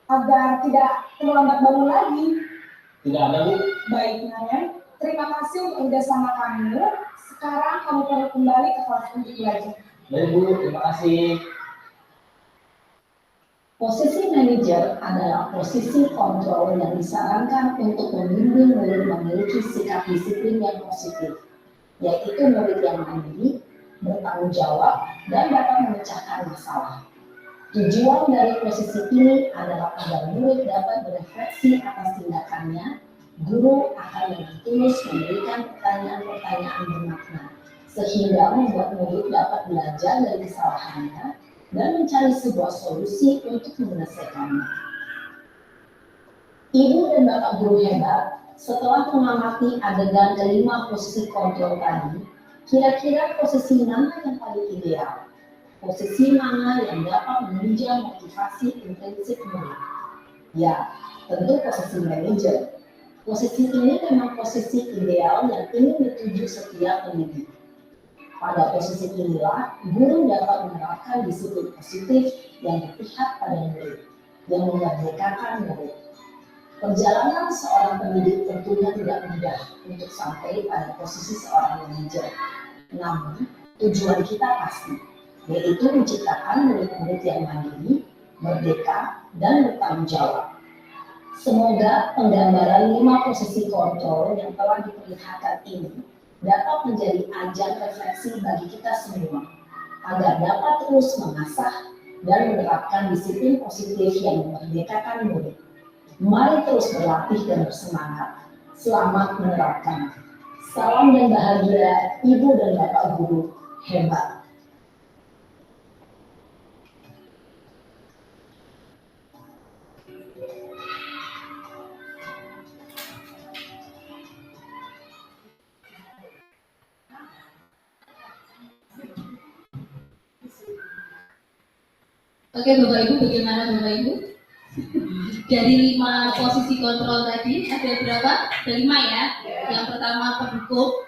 agar tidak terlambat bangun lagi. Tidak ada, Bu. Baik Naren, terima kasih untuk kerjasama kamu. Sekarang kamu perlu kembali ke kelas untuk belajar. Baik, Bu. Terima kasih. Posisi manajer adalah posisi kontrol yang disarankan untuk membimbing murid memiliki sikap disiplin yang positif, yaitu murid yang mandiri, bertanggung jawab, dan dapat memecahkan masalah. Tujuan dari posisi ini adalah agar murid dapat berefleksi atas tindakannya. Guru akan dengan tulus memberikan pertanyaan-pertanyaan bermakna, sehingga membuat murid dapat belajar dari kesalahannya dan mencari sebuah solusi untuk menyelesaikannya. Ibu dan Bapak guru hebat, setelah mengamati adegan kelima posisi kontrol tadi, kira-kira posisi mana yang paling ideal? Posisi mana yang dapat menunjang motivasi intrinsik murid? Ya, tentu posisi manajer. Posisi ini memang posisi ideal yang ingin dituju setiap pendidik. Pada posisi inilah, guru dapat menerapkan disiplin positif yang berpihak pada murid, yang memerdekakan murid. Perjalanan seorang pendidik tentunya tidak mudah untuk sampai pada posisi seorang manajer. Namun, tujuan kita pasti, yaitu menciptakan murid-murid yang mandiri, merdeka, dan bertanggung jawab. Semoga penggambaran 5 posisi kontrol yang telah diperlihatkan ini dapat menjadi ajang refleksi bagi kita semua, agar dapat terus mengasah dan menerapkan disiplin positif yang memerdekakan murid. Mari terus berlatih dan bersemangat. Selamat menerapkan. Salam dan bahagia Ibu dan Bapak Guru hebat. Oke Bapak Ibu, bagaimana Bapak Ibu? Dari 5 posisi kontrol tadi ada berapa? Ada 5 ya. Yang pertama pendukung,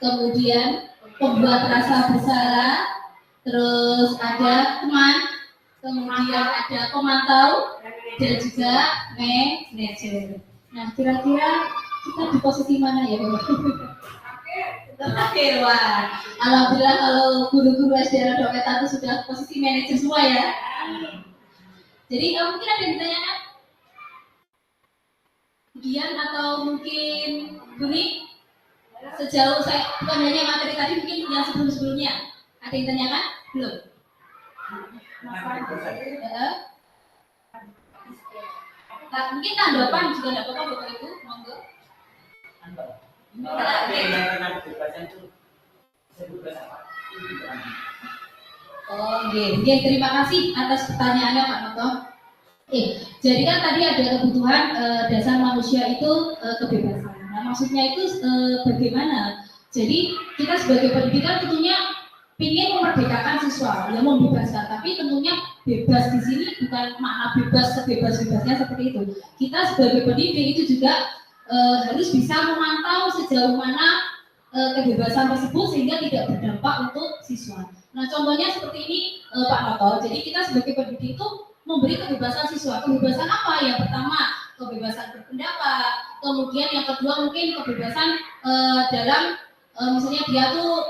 kemudian pembuat rasa bersalah, terus ada teman, kemudian ada pemantau, dan juga manajer. Nah kira-kira kita di posisi mana ya Bapak Ibu? Terakhir, wah. Alhamdulillah kalau guru-guru SDN Doketan itu sudah posisi manajer semua ya. Jadi mungkin ada yang ditanyakan? Dian atau mungkin Buni? Sejauh saya, bukan hanya materi tadi, mungkin yang sebelum-sebelumnya. Ada yang tanyakan? Belum? Nah, mungkin tanggapan juga tidak apa-apa Bapak Ibu, monggo. Oke, terima kasih atas pertanyaannya Pak Noto. Jadi kan tadi ada kebutuhan dasar manusia itu kebebasan. Nah, maksudnya itu bagaimana? Jadi kita sebagai pendidikan tentunya ingin memerdekakan siswa, yang membebaskan. Tapi tentunya bebas di sini bukan makna bebas sebebas-bebasnya seperti itu. Kita sebagai pendidik itu juga harus bisa memantau sejauh mana kebebasan tersebut sehingga tidak berdampak untuk siswa. Nah contohnya seperti ini Pak Noto, jadi kita sebagai pendidik itu memberi kebebasan siswa. Kebebasan apa? Yang pertama kebebasan berpendapat, kemudian yang kedua mungkin kebebasan dalam misalnya dia tuh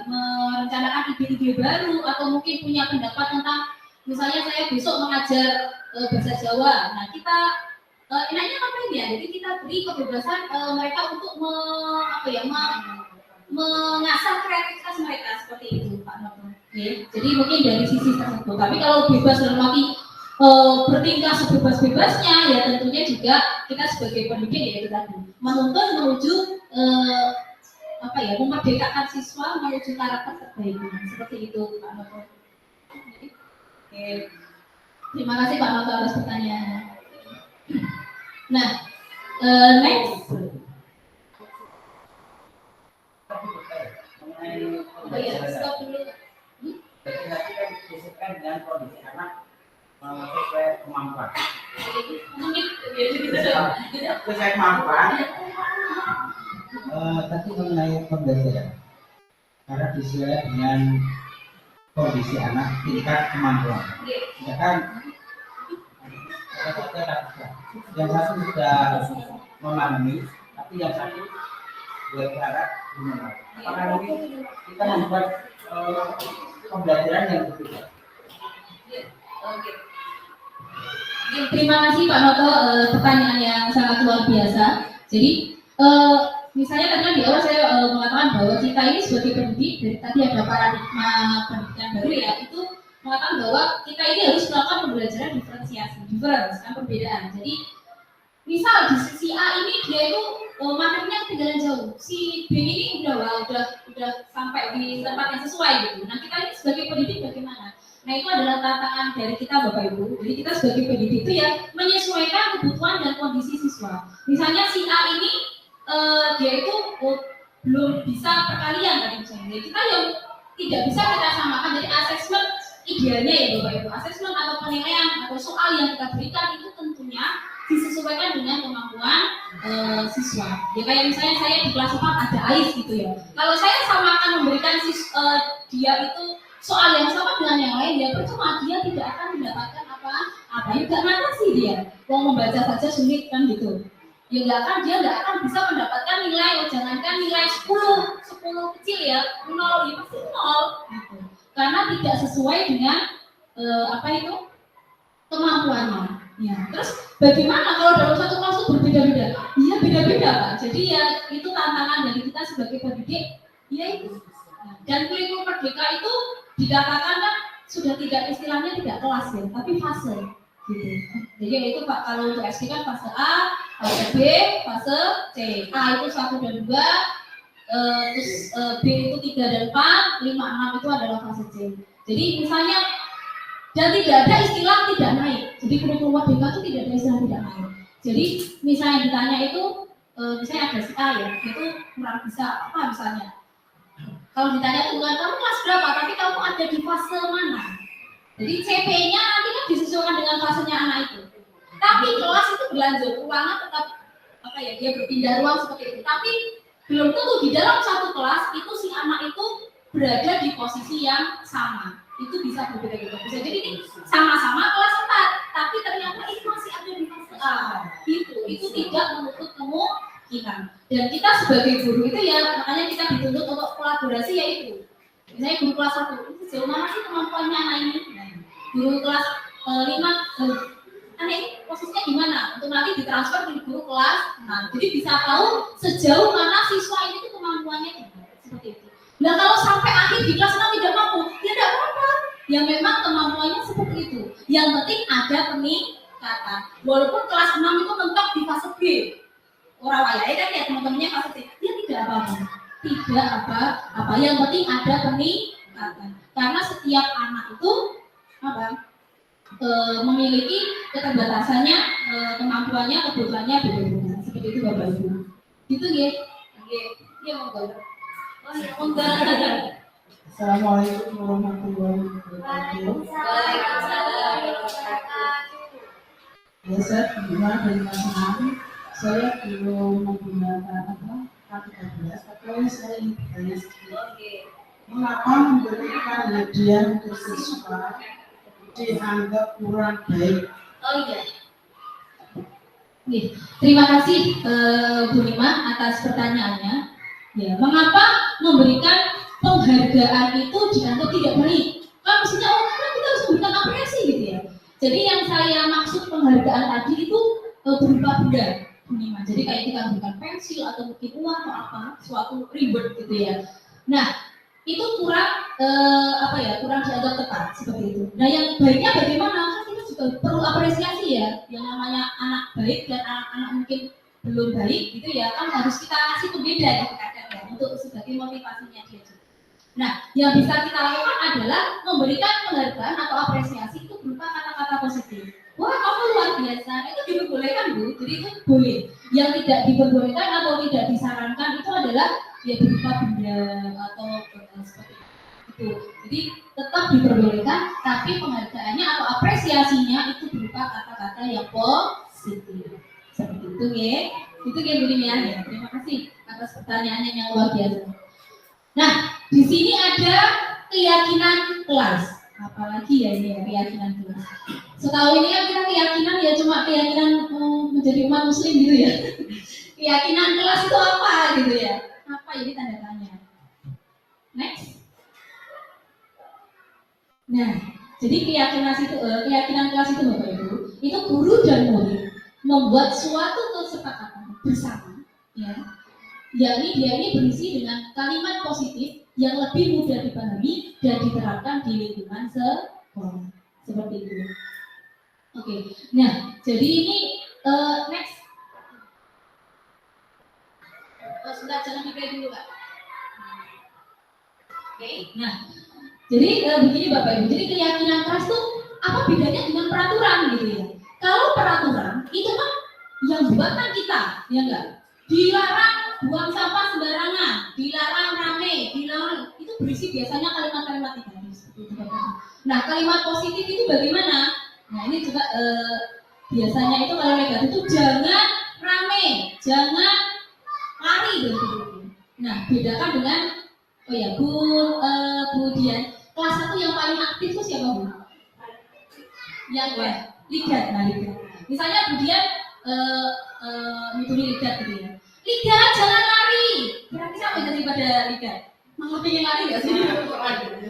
merencanakan ide-ide baru atau mungkin punya pendapat tentang misalnya saya besok mengajar bahasa Jawa. Nah kita enaknya ngapain ya? Jadi kita beri kebebasan mereka untuk mengasah kreativitas mereka seperti itu Pak Noto. Jadi mungkin dari sisi tersebut. Tapi kalau bebas dalam arti bertingkah sebebas-bebasnya ya tentunya juga kita sebagai pendidik ya itu tadi menuntun menuju memerdekakan siswa menuju karakter terbaiknya seperti itu Pak Noto. Terima kasih Pak Noto atas pertanyaannya. Nah, Next. Oh iya, stop dulu. Jadi nanti kan disesuaikan dengan kondisi anak sesuai kemampuan. Sesuai kemampuan. Tadi mengenai pembelajaran, karena disesuaikan dengan kondisi anak tingkat kemampuan. Misalkan yang satu sudah memahami, tapi yang satu belum harap belum. Apakah nanti kita membuat pembelajaran yang berbeda? Oke. Terima kasih Pak Noto, pertanyaan yang sangat luar biasa. Jadi misalnya tadi di awal saya mengatakan bahwa kita ini sebagai pendidik, dari tadi ada paradigma pendidikan baru ya, itu mengatakan bahwa kita ini harus melakukan pembelajaran diferensiasi, kan perbedaan. Jadi misal di sisi A ini dia itu materinya ketinggalan jauh, si B ini udah sampai di tempat yang sesuai gitu. Nah kita ini sebagai pendidik bagaimana? Nah itu adalah tantangan dari kita Bapak Ibu. Jadi kita sebagai pendidik itu ya menyesuaikan kebutuhan dan kondisi siswa. Misalnya si A ini dia itu belum bisa perkalian tadi misalnya. Jadi kita yang tidak bisa kita samakan. Jadi asesmen idealnya ya Bapak Ibu, asesmen atau penilaian atau soal yang kita berikan itu tentunya disesuaikan dengan kemampuan siswa. Ya kayak misalnya saya di kelas 4 ada AIS gitu ya. Kalau saya sama akan memberikan dia itu soal yang sama dengan yang lain, ya percuma dia tidak akan mendapatkan apa juga sih dia. Mau membaca saja sulit kan gitu. Ya dia nggak akan bisa mendapatkan nilai, jangankan nilai 10 kecil ya, 0 ya pasti 0 gitu. Karena tidak sesuai dengan kemampuannya. Ya, terus bagaimana kalau dalam satu kelas itu berbeda-beda? Iya beda-beda Pak. Jadi ya itu tantangan dari kita sebagai pendidik. Ya itu. Dan kurikulum merdeka itu dikatakan kan sudah tidak istilahnya tidak kelas ya, tapi fase. Gitu. Jadi itu Pak, kalau untuk SD kan fase A, fase B, fase C. A itu 1 dan 2, terus B itu 3 dan 4, 5, 6 itu adalah fase C. Jadi misalnya dan tidak ada istilah tidak naik. Jadi kurikulum merdeka itu tidak ada istilah tidak naik. Jadi misalnya ditanya itu, misalnya ada si A ya, itu kurang bisa apa misalnya. Kalau ditanya itu bukan kamu kelas berapa, tapi kamu ada di fase mana. Jadi CP-nya nanti kan disesuaikan dengan fasenya anak itu. Tapi kelas itu berlanjut, ruangan tetap dia berpindah ruang seperti itu. Tapi belum tentu di dalam satu kelas itu si anak itu berada di posisi yang sama. Itu bisa berbeda-beda. Bisa jadi ini sama-sama kelas 4, tapi ternyata itu masih ada di fase A. Itu tidak menutup kemungkinan. Dan kita sebagai guru itu ya makanya kita dituntut untuk kolaborasi yaitu misalnya guru kelas 1 itu sejauh mana sih kemampuannya anak ini? Guru kelas 5 anak ini posisinya gimana? Untuk nanti ditransfer ke guru kelas 6. Jadi bisa tahu sejauh mana siswa ini tuh kemampuannya seperti itu. Nah kalau sampai akhir di kelas 6 tidak mampu, ya tidak apa-apa. Ya memang kemampuannya seperti itu. Yang penting ada peningkatan. Walaupun kelas 6 itu mentok di fase B. Orang wayai kan ya teman-temannya fase C. Ya tidak apa-apa. Tidak apa-apa. Yang penting ada peningkatan. Karena setiap anak itu memiliki keterbatasannya, kemampuannya, kebutuhannya beda-beda. Seperti itu Bapak Ibu. Gitu ya. Iya monggo. Assalamualaikum warahmatullahi wabarakatuh. Waalaikumsalam warahmatullahi. Ya saya Bima dari Masinang. Saya belum menggunakan K13, tapi saya ingin bertanya sedikit. Mengapa memberikan hadiah untuk siswa dianggap kurang baik? Oh iya. Terima kasih Bu Nima atas pertanyaannya. Ya, mengapa memberikan penghargaan itu dianggap tidak baik? Kan mestinya karena kita harus memberikan apresiasi gitu ya. Jadi yang saya maksud penghargaan tadi itu berupa benda, Bu Nima. Jadi kayak kita memberikan pensil atau mungkin uang atau apa, suatu reward gitu ya. Nah, itu kurang kurang dianggap tepat seperti itu. Nah, yang baiknya bagaimana? Kan kita juga perlu apresiasi ya. Yang namanya anak baik dan anak-anak mungkin belum baik gitu ya, kan harus kita kasih pembeda gitu kadang ya, untuk sebagai motivasinya dia juga. Nah, yang bisa kita lakukan adalah memberikan penghargaan atau apresiasi itu berupa kata-kata positif. Wah, kamu luar biasa, itu diperbolehkan Bu, jadi itu boleh. Yang tidak diperbolehkan atau tidak disarankan itu adalah ya berupa benda atau seperti itu. Jadi tetap diperbolehkan, tapi penghargaannya atau apresiasinya itu berupa kata-kata yang positif. Seperti itu ya. Itu yang begini ya. Terima kasih atas pertanyaannya yang luar biasa. Nah, di sini ada keyakinan kelas. Apalagi ya ini ya, keyakinan kelas. Setahu ini kan kita keyakinan ya cuma keyakinan menjadi umat muslim gitu ya. Keyakinan kelas itu apa gitu ya? Apa ini tanda tanya? Next. Nah, jadi keyakinan kelas itu Bapak Ibu, itu guru dan murid membuat suatu kesepakatan bersama, ya. Yakni dia ini berisi dengan kalimat positif yang lebih mudah dipahami dan diterapkan di lingkungan sekolah. Seperti itu. Oke. Nah, jadi ini next. Sebentar, jangan dipilih dulu, Pak. Oke. Nah, jadi begini Bapak Ibu. Jadi keyakinan keras itu apa bedanya dengan peraturan gitu ya? Kalau peraturan itu kan yang buat kan kita, ya enggak? Dilarang buang sampah sembarangan, dilarang rame, dilarang itu berisi biasanya kalimat-kalimat negatif. Nah, kalimat positif itu bagaimana? Nah, ini juga biasanya itu kalau negatif itu jangan rame, jangan lari gitu. Nah, bedakan dengan Bu Dian, kelas 1 yang paling aktif itu siapa Bu? Yang ligat, nah ligat. Misalnya Bu Dian ngitungin ligat gitu ya. Ligat jangan lari. Kira-kira apa daripada ligat? Mau pengen lari nggak sih?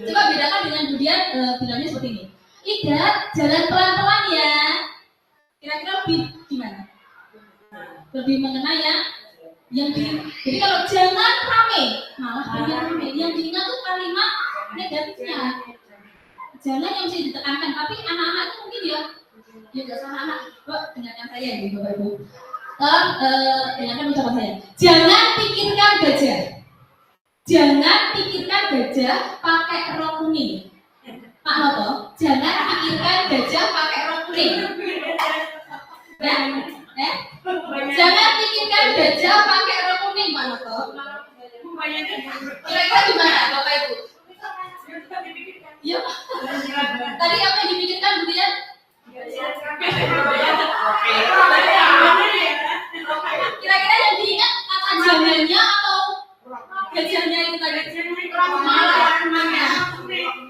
Coba bedakan dengan Bu Dian bilangnya seperti ini. Ligat jalan pelan-pelan ya. Kira-kira lebih gimana? Lebih mengena ya? Jadi kalau jangan rame, malah banyak rame. Yang diingat tuh kalimat negatifnya. Jangan yang bisa ditekankan, tapi anak-anak itu mungkin ya nggak salah anak. Dengarkan saya ya Bapak Ibu. Dengarkan ucapan saya. Jangan pikirkan gajah. Jangan pikirkan gajah pakai rok kuning. Pak Noto, jangan pikirkan gajah pakai rok kuning. Jangan pikirkan gajah pakai rok kuning, Pak Noto. Kira-kira gimana, Bapak Ibu? Ya, tadi apa yang dipikirkan, Bu Dian? Kira-kira yang diingat kata jangannya atau gajahnya itu tadi? Malah namanya.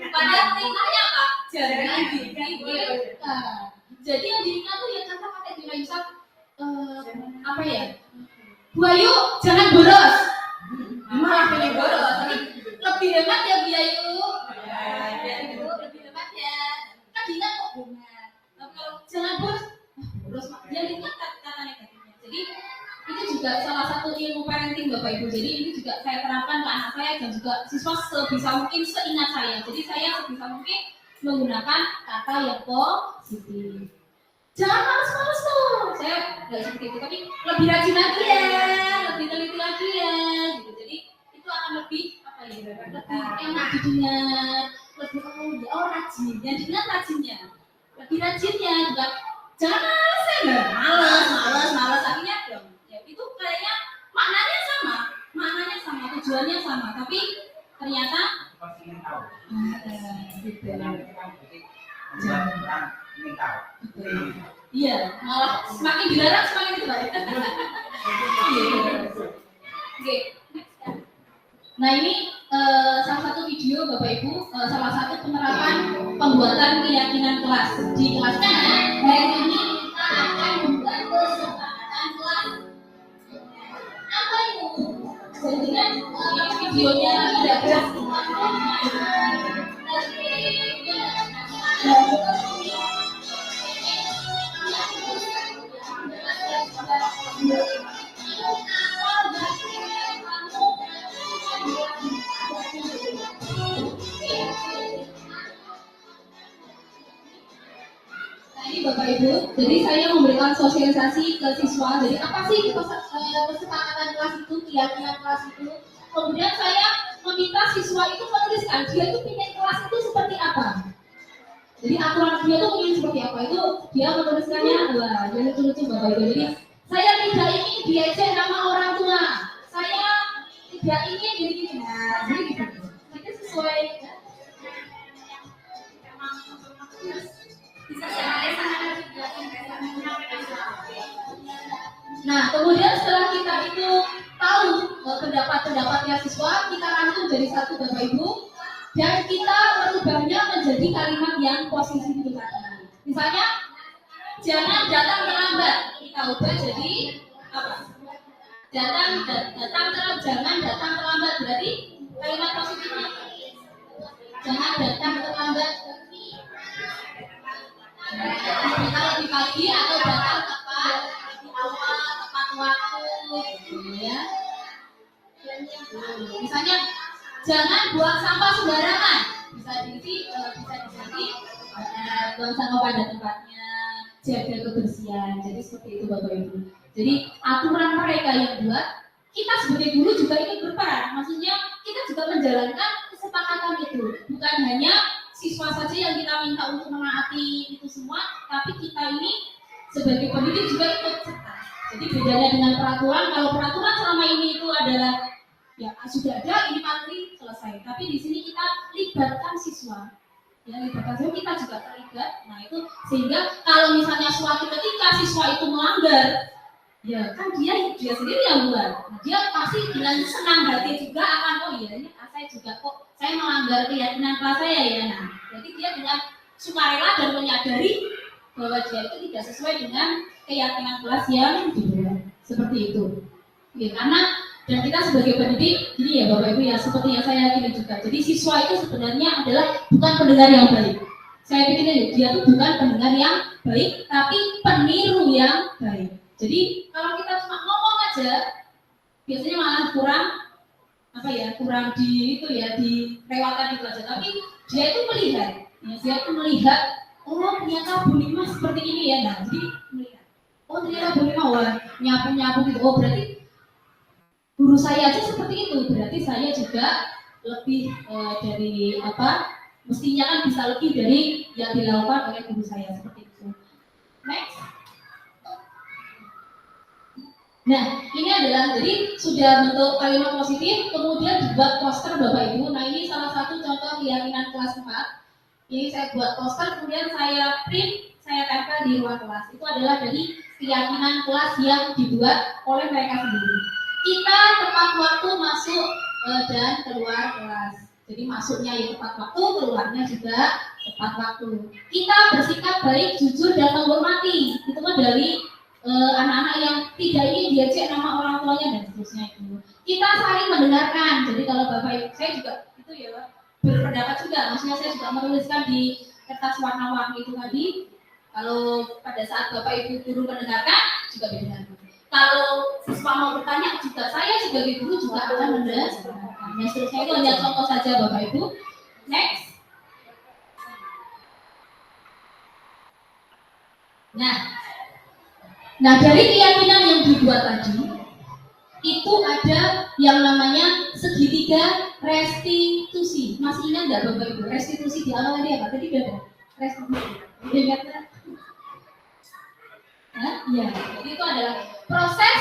Padahal perintahnya apa? Jangan dipikirkan. Jadi yang diingat tuh ya kata-kata yang misal apa ya? Bu Ayu, jangan boros. Malah pilih boros. Tapi lebih hemat ya Bu Ayu. Lebih hemat ya. Kan diingat kok benar. Tapi kalau jangan boros dia ingat kata negatifnya. Jadi itu juga salah satu ilmu parenting Bapak Ibu. Jadi ini juga saya terapkan ke anak saya dan juga siswa sebisa mungkin seingat saya. Jadi saya sebisa mungkin menggunakan kata yang positif. Jangan malas-malas tuh. Saya nggak seperti itu, tapi lebih rajin lagi ya, lebih teliti lagi ya. Gitu. Jadi itu akan lebih apa ya? Lebih enak didengar, lebih rajin. Yang diingat rajinnya, lebih rajinnya juga. Jangan malas ya, nggak malas. Akhirnya dong. Ya, itu kayaknya maknanya sama, tujuannya sama, tapi ternyata iya, malah semakin dilarang semakin itu baik. Oke. Nah ini salah satu video Bapak Ibu, salah satu penerapan pembuatan keyakinan kelas di kelasnya. Hari ini kita akan membuat kesepakatan kelas. Apa itu? Jadi kan videonya tidak jelas. Bapak Ibu, jadi saya memberikan sosialisasi ke siswa. Jadi apa sih kesepakatan kelas itu, keyakinan kelas itu. Kemudian saya meminta siswa itu menuliskan dia itu ingin kelas itu seperti apa. Jadi aturan dia itu ingin seperti apa itu dia menuliskannya. Wah, jadi lucu-lucu Bapak Ibu. Jadi Saya tidak ingin diejek nama orang tua. Saya tidak ingin gini. Nah, jadi gitu. Jadi sesuai. Nah, kemudian setelah kita itu tahu pendapat-pendapatnya siswa, kita rangkum jadi satu Bapak Ibu, dan kita merubahnya menjadi kalimat yang positif itu tadi. Misalnya, jangan datang terlambat. Kita ubah jadi apa? Jangan datang terlambat. Berarti kalimat positifnya jangan datang terlambat. Kita lebih pagi atau datang tepat di awal, tepat waktu, gitu ya. Misalnya, jangan buang sampah sembarangan. Bisa diganti buang sampah pada tempatnya, jaga kebersihan. Jadi seperti itu Bapak Ibu. Jadi aturan mereka yang buat, kita sebagai guru juga ikut berperan. Maksudnya kita juga menjalankan kesepakatan itu. Bukan hanya siswa saja yang kita minta untuk menaati itu semua, tapi kita ini sebagai pendidik juga ikut serta. Jadi bedanya dengan peraturan, kalau peraturan selama ini itu adalah ya sudah ada, ini materi selesai. Tapi di sini kita libatkan siswa. Ya, libatkan siswa, kita juga terlibat. Nah itu sehingga kalau misalnya suatu ketika siswa itu melanggar, ya kan dia sendiri yang buat. Nah, dia pasti dengan senang hati juga akan, oh iya ini saya juga kok saya melanggar keyakinan kelas saya ya. Nah, jadi dia dengan sukarela dan menyadari bahwa dia itu tidak sesuai dengan keyakinan kelas yang dibuat. Seperti itu. Ya, karena dan kita sebagai pendidik, jadi ya Bapak Ibu ya seperti yang saya yakini juga. Jadi siswa itu sebenarnya adalah bukan pendengar yang baik. Saya pikir dia itu bukan pendengar yang baik, tapi peniru yang baik. Jadi kalau kita cuma ngomong aja, biasanya malah kurang dilewatkan itu aja. Tapi dia itu melihat, oh ternyata Bu Lima seperti ini ya. Nah, jadi melihat, oh ternyata Bu Lima nyapu gitu. Oh berarti guru saya aja seperti itu. Berarti saya juga lebih dari apa? Mestinya kan bisa lebih dari yang dilakukan oleh guru saya seperti itu. Next. Nah, ini adalah jadi sudah bentuk kalimat positif, kemudian dibuat poster Bapak Ibu. Nah, ini salah satu contoh keyakinan kelas 4. Ini saya buat poster, kemudian saya print, saya tempel di ruang kelas. Itu adalah dari keyakinan kelas yang dibuat oleh mereka sendiri. Kita tepat waktu masuk dan keluar kelas. Jadi masuknya ya tepat waktu, keluarnya juga tepat waktu. Kita bersikap baik, jujur, dan menghormati. Itu mah dari anak-anak yang tidak ingin diejek nama orang tuanya dan seterusnya itu. Kita saling mendengarkan. Jadi kalau Bapak Ibu saya juga itu ya berpendapat juga. Maksudnya saya juga menuliskan di kertas warna-warni itu tadi. Kalau pada saat Bapak Ibu guru mendengarkan juga didengarkan. Kalau siswa mau bertanya juga saya sebagai guru juga akan mendengarkan. Nah, seterusnya itu hanya contoh saja Bapak Ibu. Next. Nah, dari keyakinan yang dibuat tadi, itu ada yang namanya segitiga restitusi. Masih ingat nggak Bapak Ibu? Restitusi di awal tadi apa? Tadi beda. Restitusi. Ingat nggak? Ya. Jadi itu adalah proses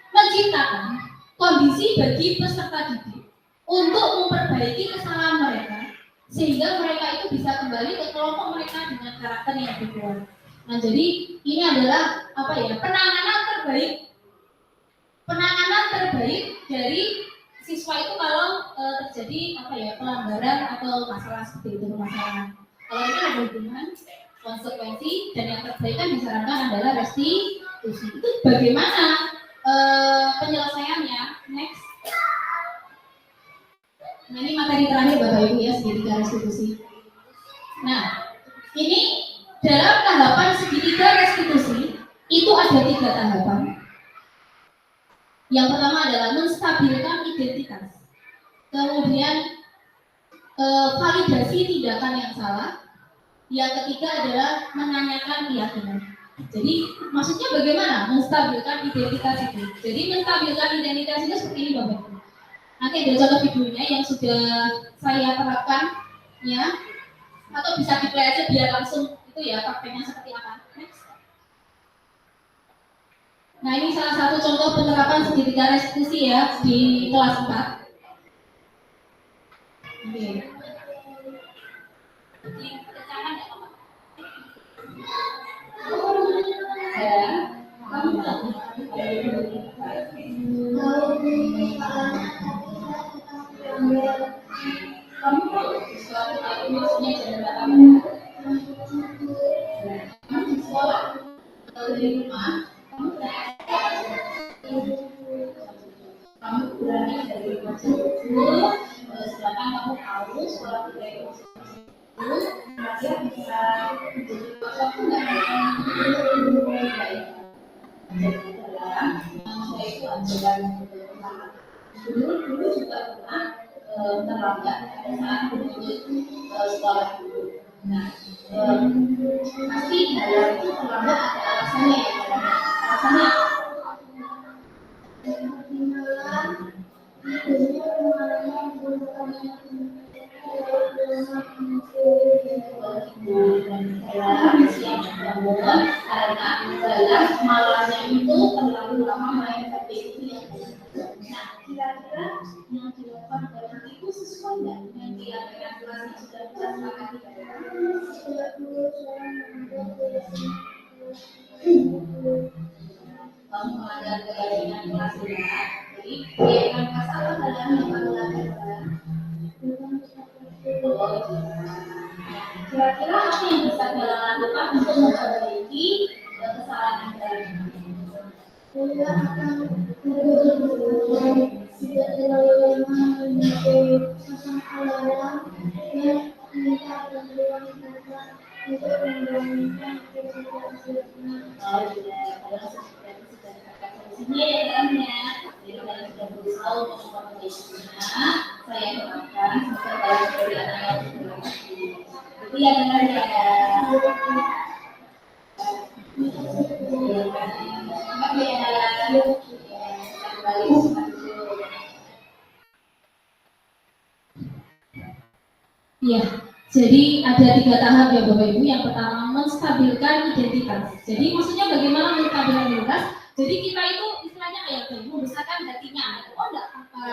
menciptakan kondisi bagi peserta didik untuk memperbaiki kesalahan mereka, sehingga mereka itu bisa kembali ke kelompok mereka dengan karakter yang lebih kuat. Nah, jadi ini adalah penanganan terbaik dari siswa itu kalau terjadi pelanggaran atau masalah seperti itu permasalahan. Kalau ini ada hubungan konsekuensi dan yang terbaik kan disarankan adalah restitusi. Itu bagaimana penyelesaiannya? Next. Nah, ini materi terakhir Bapak Ibu ya, segitiga restitusi. Nah, ini dalam tahapan segitiga restitusi itu ada 3 tahapan. Yang pertama adalah menstabilkan identitas, kemudian validasi tindakan yang salah, yang ketiga adalah menanyakan keyakinan. Jadi maksudnya bagaimana menstabilkan identitas itu? Jadi menstabilkan identitas itu seperti ini Bapak Ibu. Nanti ada contoh videonya yang sudah saya terapkan ya, atau bisa di-play aja biar langsung itu ya prakteknya seperti apa. Next. Nah, ini salah satu contoh penerapan segitiga restitusi ya di kelas 4. Oke. Kamu kurangi dari macam itu, sedangkan kamu tahu sekolah budaya itu dia bisa menjadi sesuatu nggak baik. Jadi dalam saya itu ajaran dulu juga pernah terlambat pada saat menuntut sekolah dulu. Nah, pasti dalam itu terlambat ada alasannya ya. Alasannya karena malamnya itu terlalu lama main HP itu yang nah kira-kira yang dilakukan orang itu sesuai nggak dengan keyakinan kelas yang sudah kita sepakati? Kamu melanggar keyakinan kelas ya, jadi keyakinan kelas apa adalah yang kamu lakukan? Kira-kira apa yang bisa kita lakukan untuk memperbaiki kesalahan Anda? Ini ya dalamnya, jadi kalau sudah berusaha untuk memperbaikinya, saya doakan semoga dalam perjalanan yang berlaku. Itu yang benar ya. Iya, jadi ada 3 tahap ya Bapak Ibu. Yang pertama menstabilkan identitas. Jadi maksudnya bagaimana menstabilkan identitas? Jadi kita itu istilahnya kayak membesarkan hatinya. Oh enggak apa,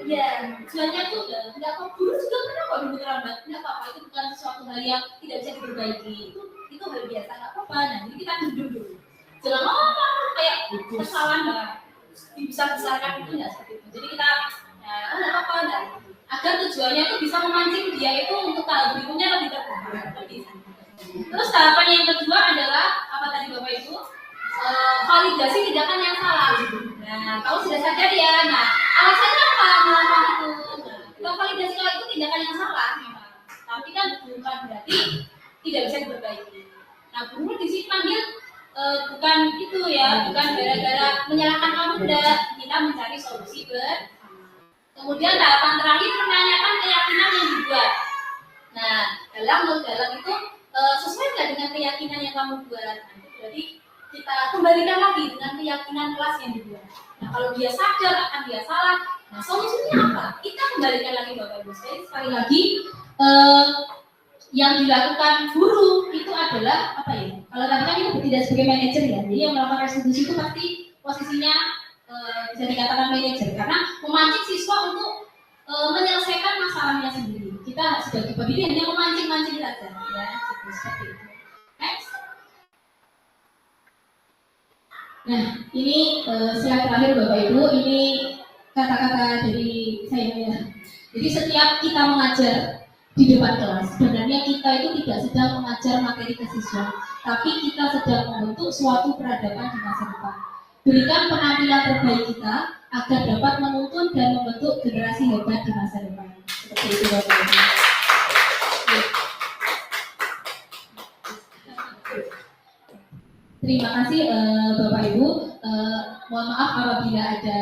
ya tujuannya tuh enggak apa. Dulu juga pernah kok dulu terlambat. Enggak apa-apa, itu bukan sesuatu hal yang tidak bisa diperbaiki. Itu hal biasa, enggak apa-apa. Nah, jadi kita duduk dulu. Jangan kayak kesalahan bisa besarkan itu enggak seperti itu. Jadi kita enggak apa-apa dan agar tujuannya itu bisa memancing dia itu untuk tahap berikutnya lebih terbuka. Terus tahapan yang kedua adalah apa tadi Bapak Ibu? Validasi tindakan yang salah. Nah, kamu sudah sadar ya. Nah, alasannya apa melakukan itu? Nah, validasi kalau itu tindakan yang salah memang. Tapi kan bukan berarti tidak bisa diperbaiki. Nah, guru di sini panggil bukan itu ya, bukan gara-gara menyalahkan kamu enggak. Kita mencari solusi bersama. Kemudian tahapan terakhir menanyakan keyakinan yang dibuat. Nah, dalam itu sesuai nggak dengan keyakinan yang kamu buat? Nah, jadi kita kembalikan lagi dengan keyakinan kelas yang dibuat. Nah, kalau dia sadar akan dia salah, nah solusinya apa? Kita kembalikan lagi Bapak Ibu. Sekali lagi yang dilakukan guru itu adalah apa ya? Kalau tadi kan itu tidak sebagai manajer ya, jadi yang melakukan restitusi itu pasti posisinya bisa dikatakan manajer karena memancing siswa untuk menyelesaikan masalahnya sendiri. Kita sebagai pendidik hanya memancing-mancing saja, ya, seperti itu. Next. Nah, ini slide terakhir Bapak Ibu. Ini kata-kata dari saya ya. Jadi setiap kita mengajar di depan kelas, sebenarnya kita itu tidak sedang mengajar materi ke siswa, tapi kita sedang membentuk suatu peradaban di masa depan. Berikan penampilan terbaik kita agar dapat menuntun dan membentuk generasi hebat di masa depan. Seperti itu Bapak Ibu. Terima kasih Bapak Ibu. Mohon maaf apabila ada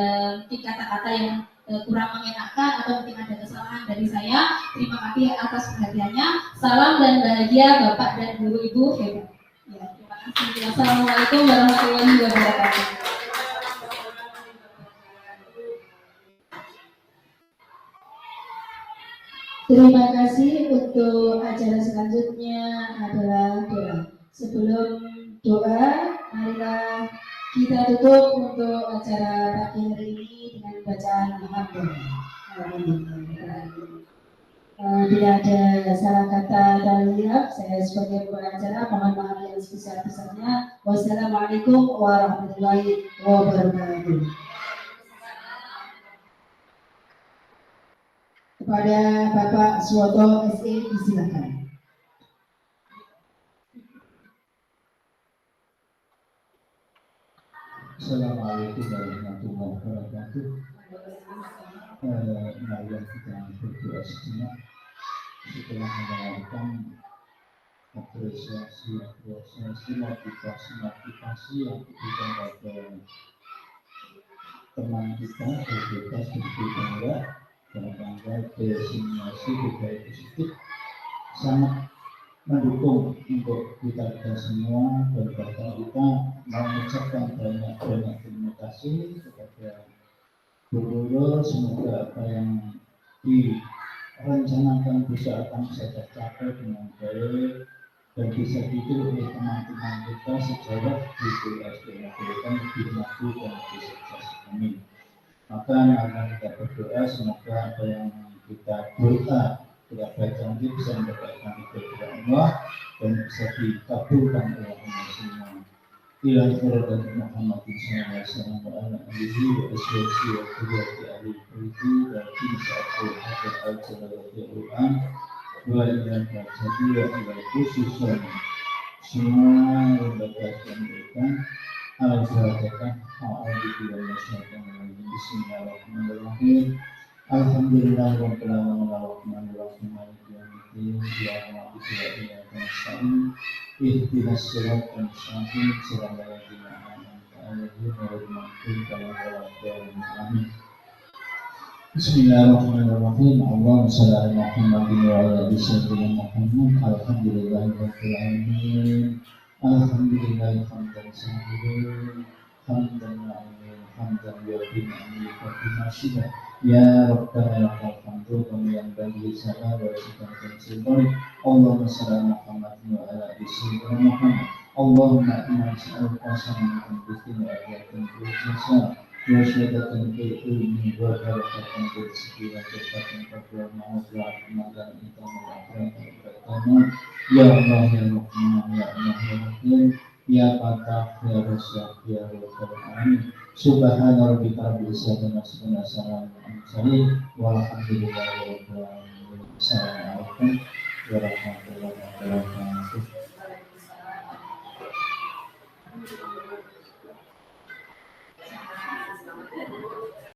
kata-kata yang kurang mengenakan atau mungkin ada kesalahan dari saya. Terima kasih atas perhatiannya. Salam dan bahagia Bapak dan Guru Ibu hebat. Ya, terima kasih. Assalamualaikum warahmatullahi wabarakatuh. Terima kasih. Untuk acara selanjutnya adalah doa. Sebelum doa, marilah Kita tutup untuk acara pagi hari ini dengan bacaan Alhamdulillah. Bila ada salah kata dan hilaf, saya sebagai pengacara mohon maaf yang sebesar-besarnya. Wassalamualaikum warahmatullahi wabarakatuh. Kepada Bapak Suwoto SE disilakan. Assalamualaikum warahmatullahi wabarakatuh. Mari kita berdoa sejenak setelah mendengarkan apresiasi motivasi yang diberikan pada teman kita berbebas berbeda dalam rangka destinasi budaya positif sangat mendukung untuk kita semua, dan bahkan kita mengucapkan banyak terima kasih kepada Bu Guru. Semoga apa yang direncanakan bisa akan bisa tercapai dengan baik dan bisa ditiru oleh teman-teman kita sejauh di SDN Negeri lebih maju dan lebih sukses. Amin. Maka akan kita berdoa semoga apa yang kita doa kita baca nanti bisa mendapatkan kepada Allah dan bisa dikabulkan oleh Allah semua. Ila dan Muhammad sallallahu alaihi wa ashabihi wa qurrati ahli baiti wa tinsatul hadal al-Quran wa ila jadi wa ila khususan semua lembaga pendidikan al-Fatihah Bismillahirrahmanirrahim. Alhamdulillah rabbil alamin arrahmanirrahim maliki yaumiddin iyyaka na'budu wa iyyaka nasta'in ihdinas siratal mustaqim siratal ladzina an'amta 'alaihim ghairil maghdubi 'alaihim amin. Bismillahirrahmanirrahim. Allahumma shalli ala Muhammadin wa ala ali sayyidina Muhammad. Alhamdulillahirabbil alamin. Alhamdulillahi hamdan sami'in hamdan na'imin hamdan yaqini wa bimasyidah. Ya Rabbana lakal hamdu kama yanbaghi sana wa sifatin sultan. Allahumma shalli ala Muhammadin wa ala ali sayyidina Muhammad. Allahumma inna nas'aluka salamatan fid dunya wa afiatan fil akhirah wa syahadatan fil ilmi wa barakatan fil rizqi wa barakatan fil ma'ash wa rahmatan inta min akhirah. Ya Allah ya Rahman ya Allah ya Rahim ya Fatah ya Rasyad ya Rabbal alamin. Subhana rabbika rabbil izzati amma yasifun wa salamun alal mursalin walhamdulillahi rabbil alamin. Assalamualaikum warahmatullahi wabarakatuh.